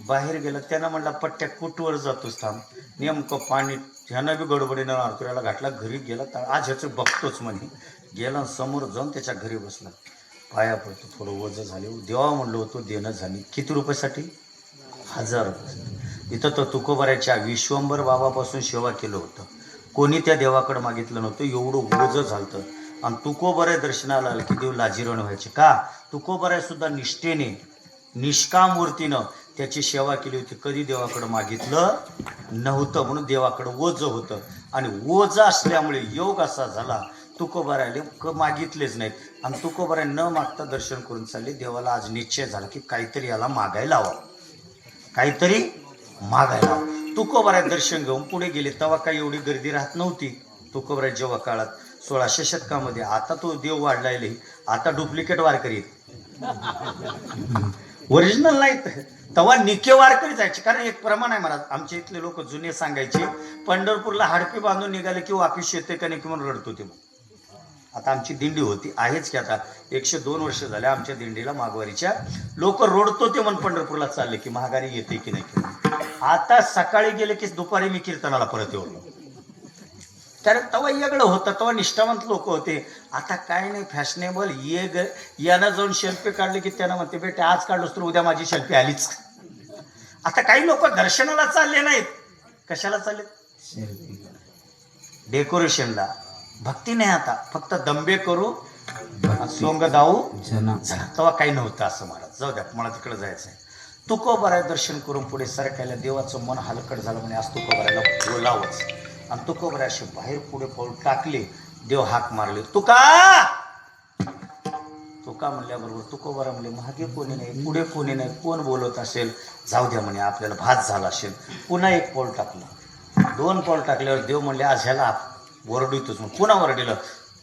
बाहेर गेला. त्यानं म्हणला पट्ट्या कुठवर जातोस, थांब. नेमकं पाणी ह्यानं बी गडबडीनं आरतुऱ्याला घातला. घरी गेला, आज ह्याचं बघतोच म्हणे. गेला, समोर जाऊन त्याच्या घरी बसला, पाया पडतो. थोडं वजन झाले, देवा म्हणलं होतं, देणं झाली. किती रुपयासाठी? 1000 रुपये. इथं तर तुकोबाराच्या विश्वंभर बाबापासून सेवा केलं होतं, कोणी त्या देवाकडे मागितलं नव्हतं. एवढं ओझं झालं. आणि तुकोबाराय दर्शनाला आलं की देव लाजिरवाणे व्हायचे. का? तुकोबाराय सुद्धा निष्ठेने, निष्काम वृत्तीनं त्याची सेवा केली होती. कधी देवाकडे मागितलं नव्हतं, म्हणून देवाकडे ओझं होतं. आणि ओझं असल्यामुळे योग असा झाला, तुकोबारायले मागितलेच नाहीत. आणि तुकोबाराय न मागता दर्शन करून चालले. देवाला आज निश्चय झाला की काहीतरी याला मागायला हवं, काहीतरी मागायला हवं. तुकोबारात दर्शन घेऊन पुढे गेले. तेव्हा काही एवढी गर्दी राहत नव्हती तुकोबारात जेव्हा काळात 1600 शतकामध्ये. आता तो देव वाढलाय, आता डुप्लिकेट वारकरी ओरिजिनल नाहीत. तेव्हा निके वारकरी जायचे. कारण एक प्रमाण आहे महाराज, आमच्या इथले लोक जुने सांगायचे पंढरपूरला हाडपी बांधून निघाले की वापिस येते का नाही की म्हणून रडत होते. आता आमची दिंडी होती, आहेच की आता 102 वर्ष झाले आमच्या दिंडीला माघवारीच्या. लोक रोडतो ते म्हणून पंढरपूरला चालले की महागारी येते की नाही. आता सकाळी गेले की दुपारी मी कीर्तनाला परत येऊ. कारण तेव्हा वेगळं होतं, तेव्हा निष्ठावंत लोक होते. आता काय नाही, फॅशनेबल यानं जाऊन सेल्फी काढले की त्यांना म्हणते बेटे आज काढलोस तर उद्या माझी सेल्फी आलीच. आता काही लोक दर्शनाला चालले नाहीत, कशाला चालले? डेकोरेशनला. भक्ती नाही आता, फक्त दंबे करू सोंग दाऊ तेव्हा काही नव्हतं असं महाराज. जाऊ द्या, मला तिकडे जायचंय. तुकोबाराय दर्शन करून पुढे सरकायला देवाचं मन हलकट झालं म्हणे आज तुकोबारायला बोलावंच. आणि तुकोबाराय असे बाहेर पुढे पाऊल टाकले. देव हाक मारले, तुका तुका म्हणल्याबरोबर तुकोबारा म्हणले मागे कोणी नाही, पुढे कोणी नाही, कोण बोलत असेल जाऊ द्या म्हणे, आपल्याला भात झाला असेल. पुन्हा एक पाऊल टाकलं. 2 पाऊल टाकल्यावर देव म्हणले आज ह्याला ओरडतोच. मग पुन्हा ओरडलं,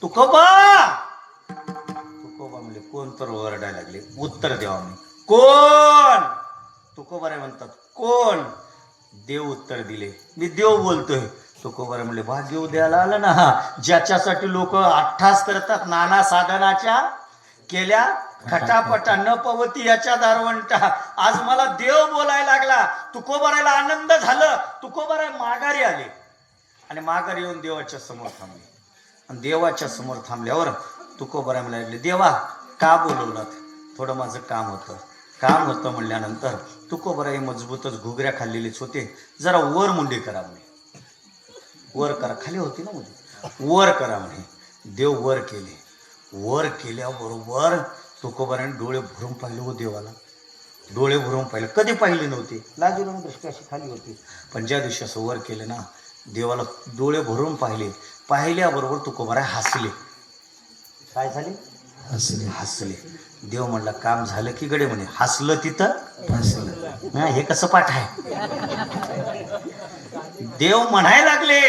तुकोबा. तुकोबा म्हणले कोण तर ओरडायला लागले. उत्तर द्यावा म्हणे, कोण? तुकोबाराय म्हणतात कोण? देव उत्तर दिले, मी देव बोलतोय. तुकोबाराय म्हणले भाग्य उद्याला आलं ना, ज्याच्यासाठी लोक अट्ठास करतात नाना साधनाच्या केल्या खटापटा न पवती याच्या दारवंटा. आज मला देव बोलायला लागला. तुकोबारायला आनंद झालं. तुकोबाराय माघारी आले आणि माघारी येऊन देवाच्या समोर थांबले. आणि देवाच्या समोर थांबल्यावर तुकोबाराय म्हणाले देवा का बोलवलात? थोडं माझं काम होतं म्हणल्यानंतर तुकोबाराय मजबूतच घुगऱ्या खाल्लेलेच होते. जरा वर मुंडी करा म्हणे, वर करा. खाली होती ना मध्ये, वर करा म्हणे. देव वर केले. वर केल्याबरोबर तुकोबारायने डोळे भरून पाहिले हो देवाला. डोळे भरून पाहिले, कधी पाहिले नव्हते. लाजून दृष्टी अशी खाली होती. पण ज्या दिवशी असं वर केले ना, देवाला डोळे भरून पाहिले. पाहिल्याबरोबर तुकोबाराय हसले. काय झाले? हसले. देव म्हणला काम झालं की गडे म्हणे. हसलं तिथं हसलं. हे कसं पाठ आहे? देव म्हणायला लागले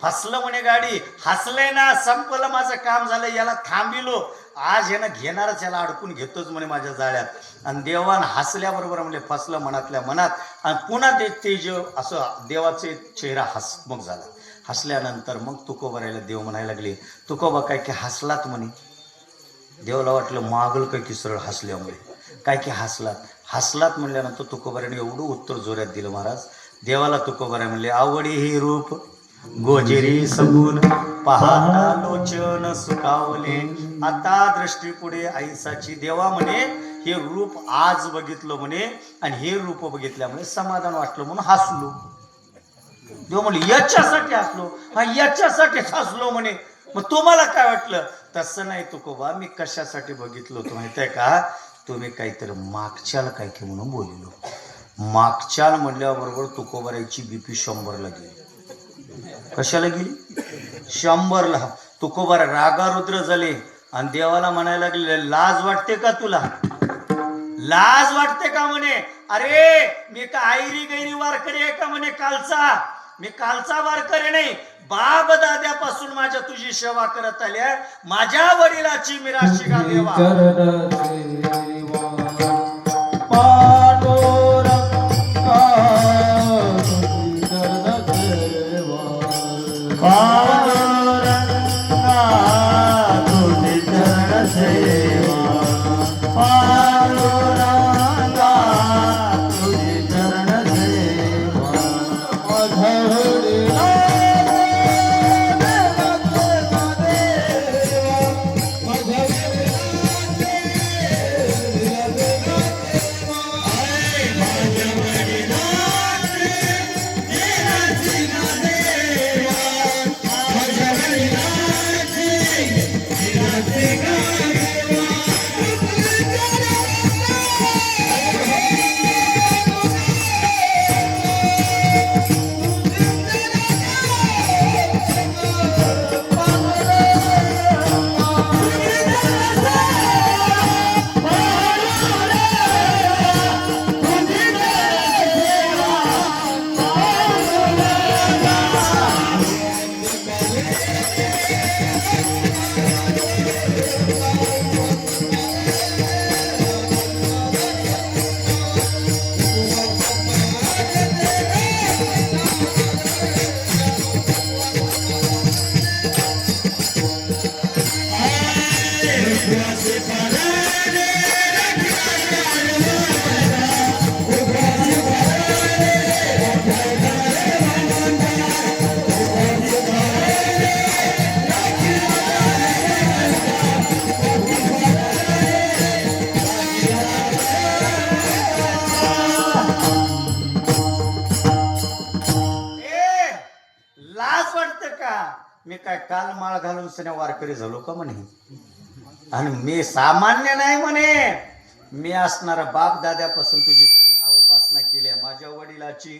फसलं म्हणे गाडी, हसलंय ना, संपलं माझं काम झालं, याला थांबिलो. आज यानं घेणारच, याला अडकून घेतोच म्हणे माझ्या जाळ्यात. आणि देवान हसल्याबरोबर म्हणजे फसलं मनातल्या मनात. आणि पुन्हा ते जे असं देवाचे चेहरा हसमुख झाला. हसल्यानंतर मग तुकोबारायला देव म्हणायला लागले तुकोबा काय की हसलात म्हणे. देवाला वाटलं मागल काय की सरळ हसल्यामुळे काय की हसलात म्हणल्यानंतर तुकोबारायने एवढं उत्तर जोरात दिलं महाराज. देवाला तुकोबाराय म्हणले आवडी हे रूप गोजेरी सगुण पाहता लोचन सुखावले. आता दृष्टी पुढे आईसाची. देवा म्हणे हे रूप आज बघितलं म्हणे आणि हे रूप बघितल्यामुळे समाधान वाटलं म्हणून हसलो. देव म्हणले याच्यासाठी हसलो? हा याच्यासाठीच हसलो म्हणे. मग तुम्हाला काय वाटलं? तसं नाही तुकोबा, मी कशासाठी बघितलं होतं माहिती आहे का? तुम्ही काहीतरी मागच्याल काय की म्हणून बोललो. मागच्याल म्हणल्याबरोबर तुकोबारायची बीपी 100ला गेली. कशाला गेली? 100ला. तुकोबाराय रागारुद्र झाले आणि देवाला म्हणायला लागले लाज वाटते का तुला? लाज वाटते का म्हणे? अरे मी का आयरी गैरी वारकरी आहे का म्हणे? कालचा मी कालचा वारकरी नाही. बाप दाद्यापासून माझ्या तुझी सेवा करत आल्या. माझ्या वडिलाची मिराशी का देवा. वाटतं का मी काय काल माळ घालून सण्या वारकरी झालो का म्हणे? आणि मी सामान्य नाही म्हणे, मी असणारा बाप दाद्यापासून तुझी उपासना केली आहे. माझ्या वडिलाची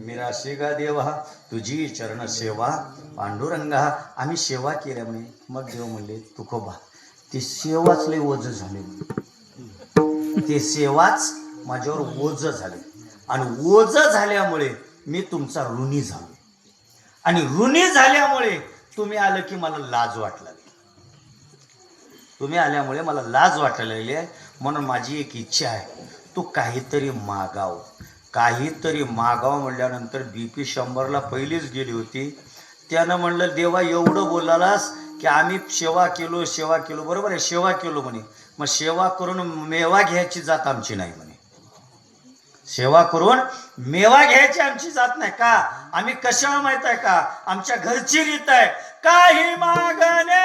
मिराशी गा देवा तुझी चरण सेवा पांडुरंगा, आम्ही सेवा केल्या म्हणे. मग देव म्हणले तुकोबा ती सेवाच लय ओझ झाले, ते सेवाच माझ्यावर ओझ झाले आणि ओझ झाल्यामुळे मी तुमचा ऋणी झालो आणि ऋणी झाल्यामुळे तुम्ही आलं की मला लाज वाटला, तुम्ही आल्यामुळे मला लाज वाटायला लागली आहे. म्हणून माझी एक इच्छा आहे, तू काहीतरी मागाव, काहीतरी मागाव. म्हटल्यानंतर BP 100ला पहिलीच गेली होती. त्यानं म्हणलं देवा एवढं बोलालास की आम्ही सेवा केलो बरोबर आहे, सेवा केलो म्हणे. मग सेवा करून मेवा घ्यायची जात आमची नाही म्हणे, सेवा करून मेवा घ्यायची आमची जात नाही का? आम्ही कशावर माहित आहे का? आमच्या घरची रीत आहे, काही मागणे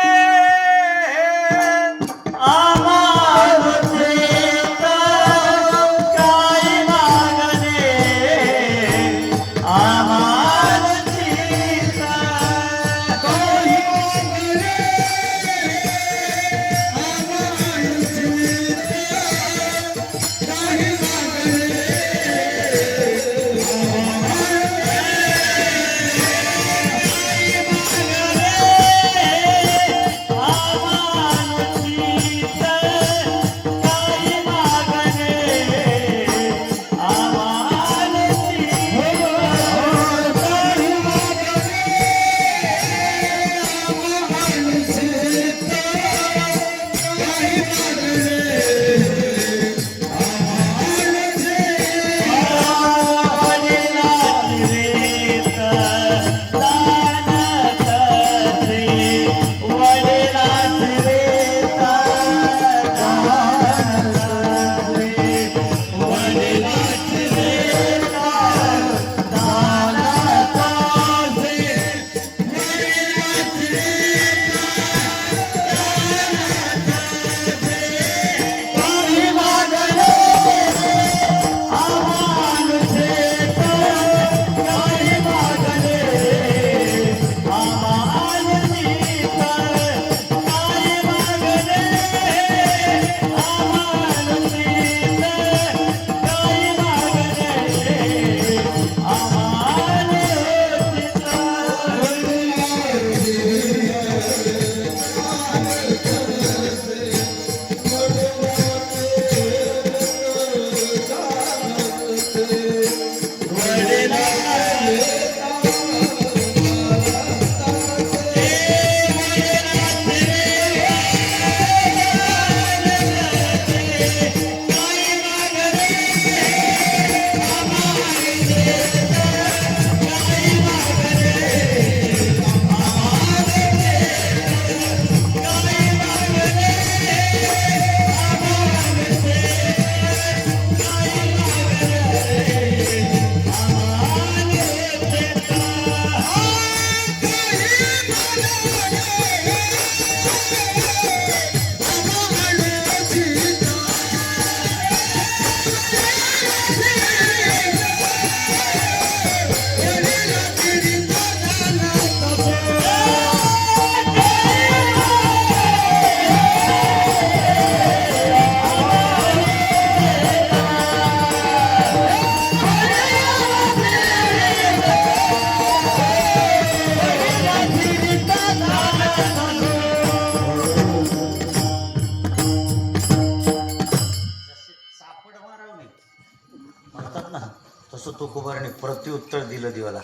तसं तुकोबाने प्रत्युत्तर दिलं देवाला,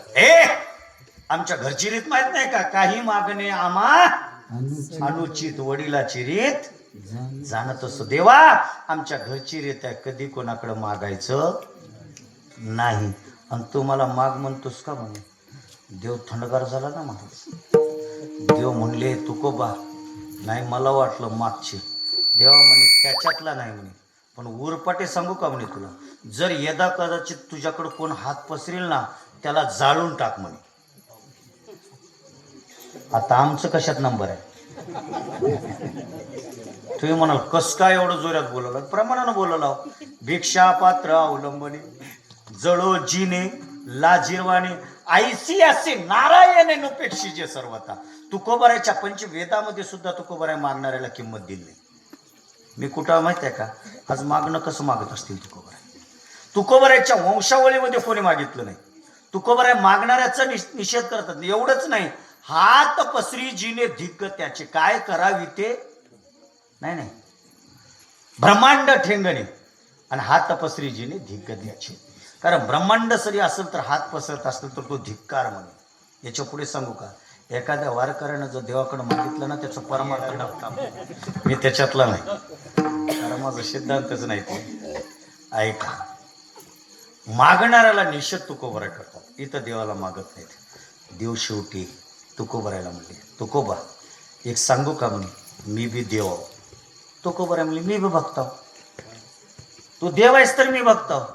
आमच्या घरची रीत माहित नाही का? काही मागणे आम्हा अनुचित, वडिलाची रीत जाणत असो. देवा आमच्या घरची रीत आहे, कधी कोणाकडे मागायचं नाही. आणि तू मला माग म्हणतोस का म्हणे? देव थंडगार झाला ना मला. देव म्हणले तुकोबा नाही, मला वाटलं मागची. देवा म्हणे त्याच्यातला नाही म्हणे, पण उरपाटे सांगू का म्हणे तुला, जर यदा कदाचित तुझ्याकडे कोण हात पसरेल ना त्याला जाळून टाक म्हणे. आता आमचं कशात नंबर आहे? तुम्ही म्हणाल कस काय एवढं जोरात बोलवलं? प्रमाणानं बोलवला. भिक्षा पात्र अवलंबने जळो जिने लाजिरवाणे ऐसी असे नारायण नुपेक्षी जे सर्वता. तुकोबाराच्या पंचवेदामध्ये सुद्धा तुकोबाराय मागणाऱ्याला किंमत दिली नाही. मी कुठं माहित आहे का, आज मागणं कसं मागत असतील तुकोबाराय. तुकोबारायच्या वंशावळीमध्ये कोणी मागितलं नाही. तुकोबाराय मागणाऱ्याचा निषेध करतात. एवढंच नाही, हात पसरी जीने धिक्क त्याचे, काय करावी ते नाही, ब्रह्मांड ठेंगणे आणि हात पसरी जीने धिक्क द्याचे. कारण ब्रह्मांड सरी असेल तर हात पसरत असेल तर तो धिक्कार म्हणे. याच्या पुढे सांगू का, एखाद्या वारकऱ्यानं जर देवाकडे मागितलं ना त्याचं परमार्थ नव्हता. मी त्याच्यातला नाही, कारण माझा सिद्धांतच नाही ते. ऐका, मागणाऱ्याला निषेध तुकोबाराय करतात. इथं देवाला मागत नाहीत. देव शेवटी तुकोबारायला म्हणले, तुकोबा एक सांगू का म्हणे, मी बी देव आहो. तुकोबाराय म्हणले, मी बी भक्त आहो. तू देव आहेस तर मी भक्त आहो.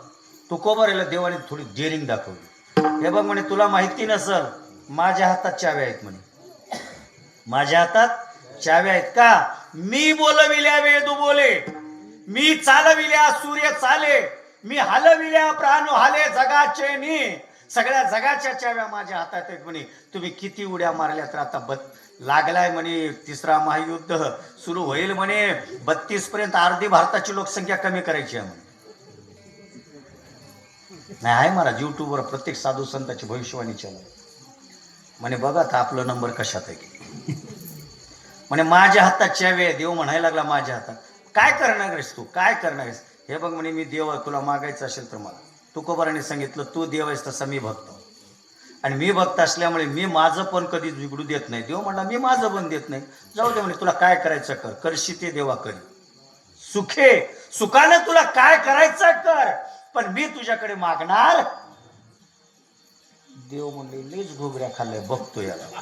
तुकोबारायला देवाने थोडी डेअरिंग दाखवली. हे बघ म्हणे, तुला माहिती नसल, माझ्या हातात चाव्या आहेत म्हणे. माझ्या हातात चाव्या आहेत का, मी बोलविल्या वेदू बोले, मी चालविल्या सूर्य चाले, मी हलविल्या प्राण हाले जगाचे नी. सगळ्या जगाच्या चाव्या माझ्या हातात आहेत म्हणे. तुम्ही किती उड्या मारल्या तर आता लागलाय म्हणे तिसरा महायुद्ध सुरू होईल म्हणे. 32 पर्यंत अर्धी भारताची लोकसंख्या कमी करायची आहे म्हणे. नाही आहे महाराज, युट्यूबवर प्रत्येक साधू संतांची भविष्यवाणी चालू म्हणे. बघा आता आपला नंबर कशात आहे म्हणे. माझ्या हातात चावी आहे. देव म्हणायला लागला माझ्या हातात. काय करणार आहेस तू, काय करणार आहेस. हे बघ म्हणे, मी देव, तुला मागायचं असेल तर मला. तुकोबाराने सांगितलं, तू देव आहेस तसा मी भक्त, आणि मी भक्त असल्यामुळे मी माझं पण कधी बिघडू देत नाही. देव म्हणला, मी माझं पण देत नाही. जाऊ दे म्हणे, तुला काय करायचं कर, करशी ते देवा करी. सुखाने तुला काय करायचं कर, पण मी तुझ्याकडे मागणार. देव म्हणले, लेच घोगऱ्या खाल्ल्या बघतो याला.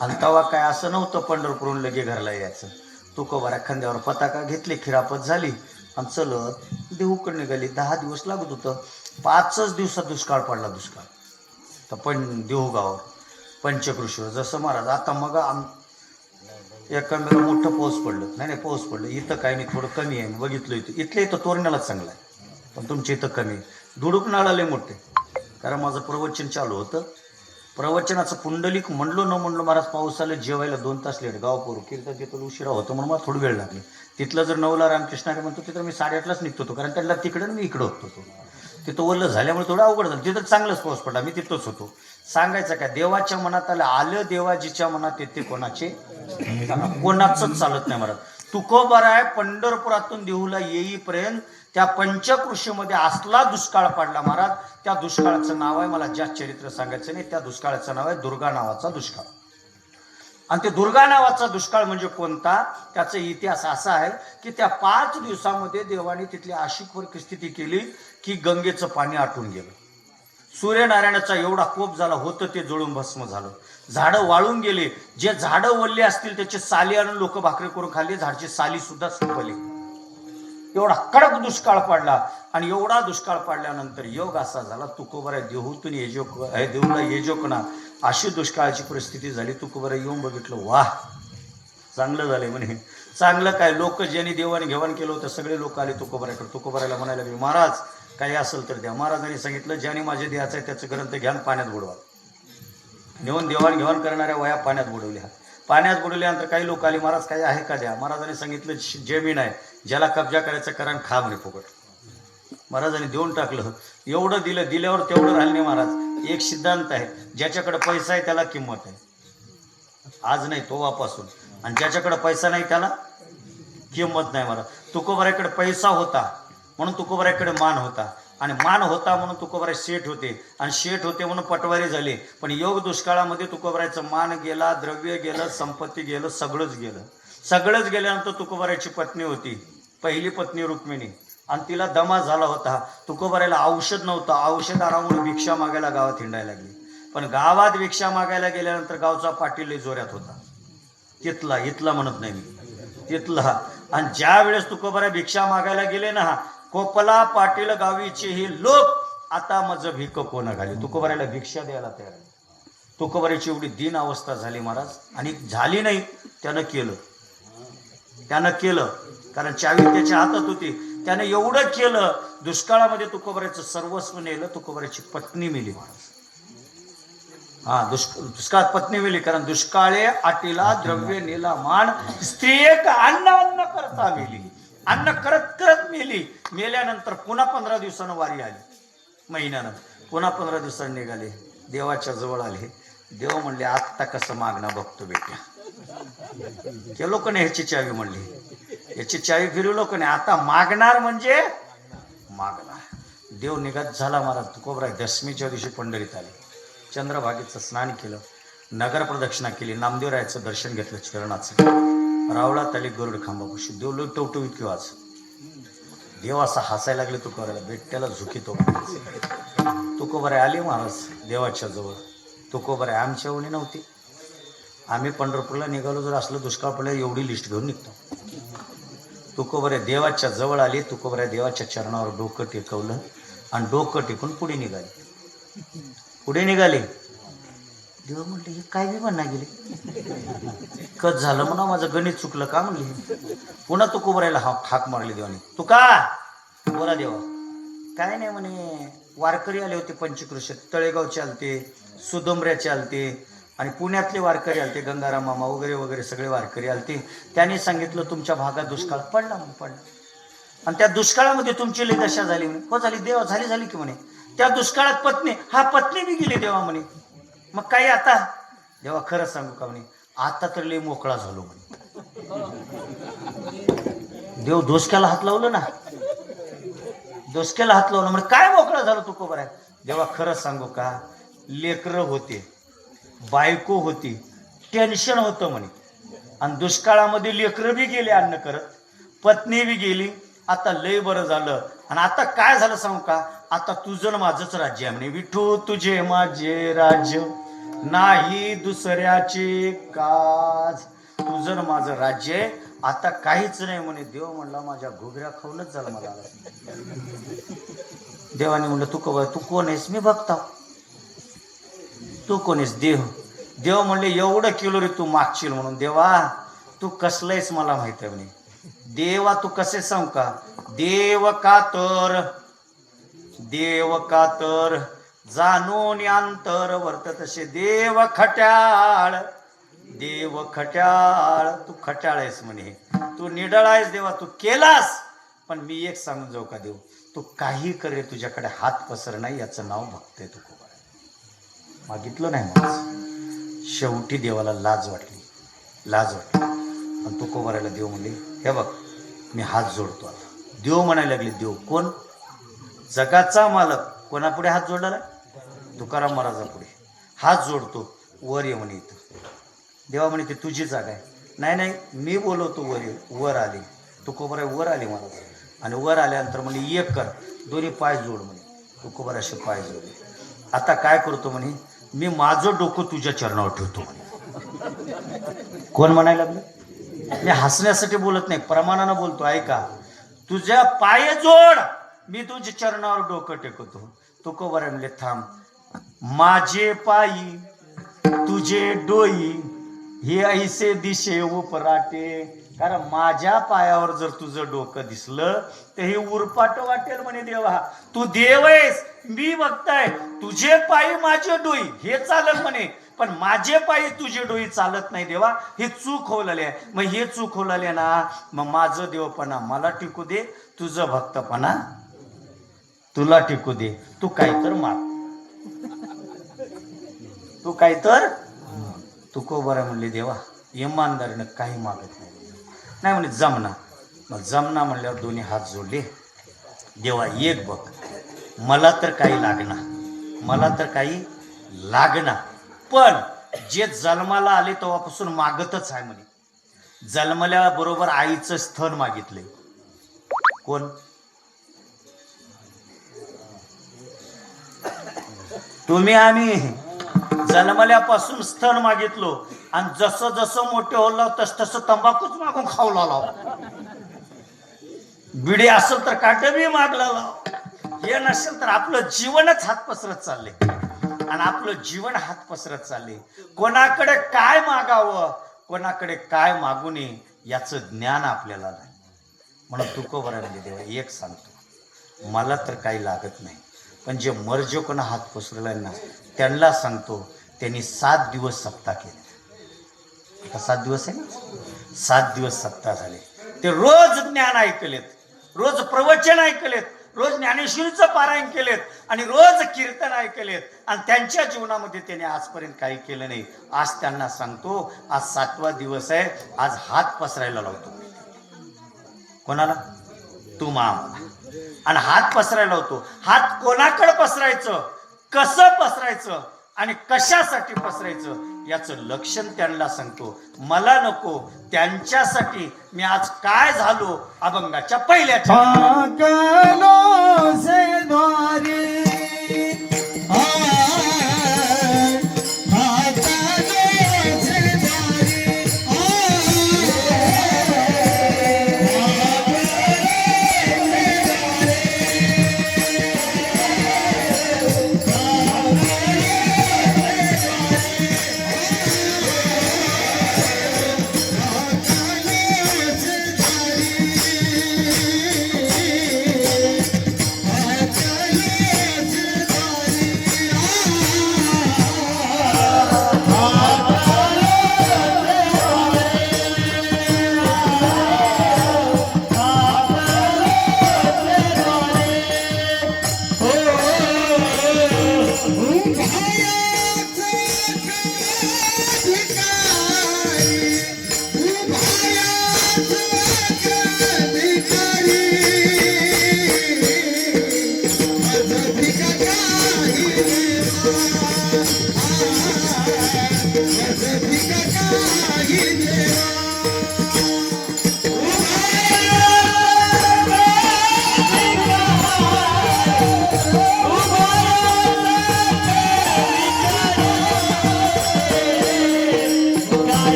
आणि तवा काय असं नव्हतं पंढरपूरून लगे घरला यायचं. तुकोबाराय खांद्यावर पताका घेतली, खिरापत झाली आणि चलत देहूकडे निघाली. 10 दिवस लागत होतं. 5च दिवसात दुष्काळ पडला. दुष्काळ तर पण देहू गावावर पंचकृषीवर. जसं महाराज आता मग एका मेला मोठं पाऊस पडलं. नाही पाऊस पडलं. इथं काय नाही, थोडं कमी आहे. बघितलं इथल्या इथं तोरण्यालाच चांगला आहे, पण तुमच्या इथं कमी. धुडूक नाळाले मोठे. कारण माझं प्रवचन चालू होतं. प्रवचनाचं पुंडलिक म्हणलो न म्हणलो, महाराज पाऊस आलं, जेवायला 2 तास लेट. गावपूर कीर्तन तिथं उशिरा होतं म्हणून मला थोडं वेळ लागली. तिथलं जर 9ला रामकृष्णाने म्हणतो, तिथं मी 8:30लाच निघतो होतो. कारण त्यांना तिकडं मी इकडं होतो. तिथं ओलं झाल्यामुळे थोडं अवघड झालं. तिथं चांगलंच पाऊस पडला, मी तिथंच होतो. सांगायचं काय, देवाच्या मनात आलं देवाजीच्या मनात येते कोणाचे, कोणाचंच चालत नाही महाराज. तुकोबाराय पंढरपुरातून देहूला येईपर्यंत त्या पंचकृषीमध्ये असला दुष्काळ पडला महाराज. त्या दुष्काळाचं नाव आहे, मला जास्त चरित्र सांगायचं नाही, त्या दुष्काळाचं नाव आहे दुर्गा नावाचा दुष्काळ. आणि ते दुर्गा नावाचा दुष्काळ म्हणजे कोणता, त्याचा इतिहास असा आहे की त्या 5 दिवसामध्ये देवाने तिथली अशी परिस्थिती केली की गंगेचं पाणी आटून गेलं. सूर्यनारायणाचा एवढा कोप झाला होतं, ते जळून भस्म झालं. झाडं वाळून गेले. जे झाडं वल्ले असतील त्याचे साली आणून लोक भाकरी करून खाल्ली. झाडची साली सुद्धा संपली. एवढा कडक दुष्काळ पडला. आणि एवढा दुष्काळ पडल्यानंतर योग असा झाला, तुकोबाराय देहूतून देहूला येजोकना. अशी दुष्काळाची परिस्थिती झाली. तुकोबाराय येऊन बघितलं, वाह चांगलं झालंय म्हणे. चांगलं काय, लोक ज्यांनी देवाने घेवाण केलं होतं सगळे लोक आले तुकोबारायकडे. तुकोबारायला म्हणायला लागले, महाराज काही असेल तर द्या. महाराजांनी सांगितलं, ज्याने माझे द्यायचं आहे त्याचं ग्रंथ घ्या पाण्यात बुडवा. नेऊन देवाण घेवाण करणाऱ्या वया पाण्यात बुडवल्या. पाण्यात बुडवल्यानंतर काही लोक आले, महाराज काही आहे का द्या. महाराजांनी सांगितलं, जमीन आहे, ज्याला कब्जा करायचं करा, खा म्हणे फुकट. महाराजांनी देऊन टाकलं. एवढं दिलं, दिल्यावर तेवढं राहिलं नाही महाराज. एक सिद्धांत आहे, ज्याच्याकडे पैसा आहे त्याला किंमत आहे. आज नाही तो वापासून. आणि ज्याच्याकडे पैसा नाही त्याला किंमत नाही महाराज. तुकोबारायकडे पैसा होता म्हणून तुकोबारायकडे मान होता, आणि मान होता म्हणून तुकोबाराय शेठ होते, आणि शेठ होते म्हणून पटवारी झाले. पण योग दुष्काळामध्ये तुकोबारायचं मान गेला, द्रव्य गेलं, संपत्ती गेलं, सगळंच गेलं. सगळंच गेल्यानंतर तुकोबारायची पत्नी होती, पहिली पत्नी रुक्मिणी, आणि तिला दमा झाला होता. तुकोबारायला औषध नव्हतं. औषध आणावून भिक्षा मागायला गावात हिंडायला लागली. पण गावात भिक्षा मागायला गेल्यानंतर गावचा पाटील लय जोऱ्यात होता. तिथला, इथला म्हणत नाही मी, तिथला. आणि ज्या वेळेस तुकोबाराय भिक्षा मागायला गेले ना, कोपला पाटील गावीचे हे लोक आता माझं भिक कोण घाली. तुकोबारायला भिक्षा द्यायला तयार. तुकोबारायची एवढी दीन अवस्था झाली महाराज. आणि झाली नाही, त्यानं केलं, कारण चावी त्याच्या हातात होती. त्यानं एवढं केलं, दुष्काळामध्ये तुकोबारायचं सर्वस्व नेलं. तुकोबारायची पत्नी मेली महाराज. हा दुष्काळात पत्नी मेली, कारण दुष्काळे आटीला द्रव्य नेला मान, स्त्री एक अन्न करता मेली. अन्न करत करत मेल्यानंतर पुन्हा 15 दिवसानं वारी आली, महिन्यानं पुन्हा 15 दिवसांनी निघाले, देवाच्या जवळ आले. देव म्हणले आत्ता कसं मागणं बघतो बेट्या. केलो का नाही ह्याची चावी म्हणली, याची चावी फिरवलो का नाही, आता मागणार म्हणजे मागणार. देव निघत झाला महाराज तुकोबराय दशमीच्या दिवशी पंढरीत आले, चंद्रभागेचं स्नान केलं, नगर प्रदक्षिणा केली, नामदेवरायाचं दर्शन घेतलं चरणाचं, रावळात आली गरुड खांबापाशी. देव लोक टवटवीत किंवा आज देव असा हसायला लागले तुकोबरायला, बेट्याला झुकीतो. तुकोबराय आले महाराज देवाच्या जवळ. तुकोबराय आमच्या ओणी नव्हती, आम्ही पंढरपूरला निघालो, जर असलं दुष्काळ पडला एवढी लिस्ट घेऊन निघतो. तुकोबराय देवाच्या जवळ आले, तुकोबराय देवाच्या चरणावर डोकं टेकवलं आणि डोकं टेकून पुढे निघाले. देव म्हणले हे काय बी म्हणा गेले, कच झालं म्हणा, माझं गणित चुकलं का म्हणले. पुन्हा तुकोबरायला हाक मारली देवाने, तू का बोला देवा. काय नाही म्हणे, वारकरी आले होते पंचकृषी, तळेगावचे आलते, सुदुंबऱ्याचे आलते आणि पुण्यातले वारकरी आलते, गंगाराम मामा वगैरे वगैरे सगळे वारकरी आलते. त्यांनी सांगितलं तुमच्या भागात दुष्काळ पडला म्हणून पडला, आणि त्या दुष्काळामध्ये तुमची लई दशा झाली म्हणे. हो झाली देवा, झाली की म्हणे. त्या दुष्काळात पत्नी बी गेली देवा म्हणे. मग काही आता देवा खरं सांगू का म्हणे, आता तर लई मोकळा झालो म्हणे. देव डोसक्याला हात लावलं ना, डोसक्याला हात लावलं म्हणे काय मोकळा झालो तुकोबराय. देवा खरं सांगू का, लेकरं होते, बायको होती, टेन्शन होतं म्हणे, आणि दुष्काळामध्ये लेकरं बी गेले अन्न करत, पत्नी बी गेली, आता लय बरं झालं. आणि आता काय झालं सांगू का, आता तुझं माझंच राज्य आहे म्हणे. विठू तुझे माझे राज्य, नाही दुसऱ्याचे काज. तुझं माझं राज्य आहे, आता काहीच नाही म्हणे. देव म्हणला माझ्या घुगऱ्या खाऊनच झालं मला. देवाने म्हणलं तू कोण आहेस. मी बघता. तू कोण आहेस. देव म्हणले एवढं केलो रे तू मागशील म्हणून. देवा तू कसलंयस मला माहित आहे म्हणे. देवा तू कसे सांग का, देव का तर जाणून अंतर वर्त तसे. देव खट्याळ तू खट्याळ आहेस म्हणे, तू निडळ आहेस देवा, तू केलास. पण मी एक सांगून जाऊ का देव, तू काही करे तुझ्याकडे हात पसर नाही, याचं नाव भक्त आहे. तू मागितलं नाही मला. शेवटी देवाला लाज वाटली. आणि तुकोबारायला देव म्हणले हे बघ मी हात जोडतो आता. देव म्हणायला लागले, देव कोण, जगाचा मालक कोणापुढे हात जोडला, तुकाराम महाराजा पुढे हात जोडतो. वर ये म्हणे. इथं देवा म्हणे ते तुझी जागा आहे. नाही मी बोलवतो वर आले. तुकोबाराय वर आले महाराज, आणि वर आल्यानंतर म्हणे एक कर, दोन्ही पाय जोड म्हणे. तुकोबारायचे पाय जोडले. आता काय करतो म्हणे, मी माझं डोकं तुझ्या चरणावर ठेवतो म्हणे. कोण म्हणायला लागलं. मी हसण्यासाठी बोलत नाही, प्रमाणानं बोलतो. ऐका, तुझ्या पाय जोड, मी तुझ्या चरणावर डोकं टेकवतो. तुकोबाराय म्हणले थांब, माझे पायी तुझे डोई, हे ऐसे दिशे उपराटे. कारण माझ्या पायावर जर तुझं डोकं दिसलं तर हे उरपाट वाटेल म्हणे. देवा तू देव आहेस, मी बघताय, तुझे पायी माझे डोई हे चालत म्हणे, पण माझे पायी तुझे डोई चालत नाही. देवा हे चूक होलाले आहे. मग हे चूक होलाले ना, मग माझं देवपणा मला टिकू दे, तुझं भक्तपणा तुला टिकू दे. तू काय तर माग, तू काय तर. तुकोबाराय म्हणले देवा इमानदारीनं काही मागत नाही म्हणे. जमना. मग जमना म्हणल्यावर दोन्ही हात जोडले. देवा एक बघ, मला तर काही लागना, पण जे जन्माला आले तेव्हापासून मागतच आहे म्हणे. जन्मल्याबरोबर आईचं स्थन मागितलंय. कोण, तुम्ही आम्ही जन्मल्यापासून स्थन मागितलो, आणि जसं जसं मोठे होलो तसं तंबाखूच मागून खाऊ लागलो. बिडी असेल तर काट बी मागला लाव, हे नसेल तर आपलं जीवनच हात पसरत चालले. आणि आपलं जीवन हात पसरत चालले. कोणाकडे काय मागावं, कोणाकडे काय मागू नये याचं ज्ञान आपल्याला नाही. म्हणून तुकोबाराय म्हणजे देवा एक सांगतो, मला तर काही लागत नाही, पण जे मर्ज कोणा हात पसरला ना त्यांना सांगतो, त्यांनी 7 दिवस सप्ताह केले. आता 7 दिवस आहे ना, 7 दिवस सप्ताह झाले. ते रोज ज्ञान ऐकलेत, रोज प्रवचन ऐकलेत, रोज ज्ञानेश्वरीचं पारायण केलेत आणि रोज कीर्तन ऐकलेत. आणि त्यांच्या जीवनामध्ये त्याने आजपर्यंत काही केलं नाही. आज त्यांना सांगतो, आज 7वा दिवस आहे, आज हात पसरायला लावतो. कोणाला? तू मामा. आणि हात पसरायला होतो. हात कोणाकडे पसरायचं, कसं पसरायचं आणि कशासाठी पसरायचं याचं लक्षण त्यांना सांगतो. मला नको, त्यांच्यासाठी मी आज काय झालो अभंगाच्या पहिल्या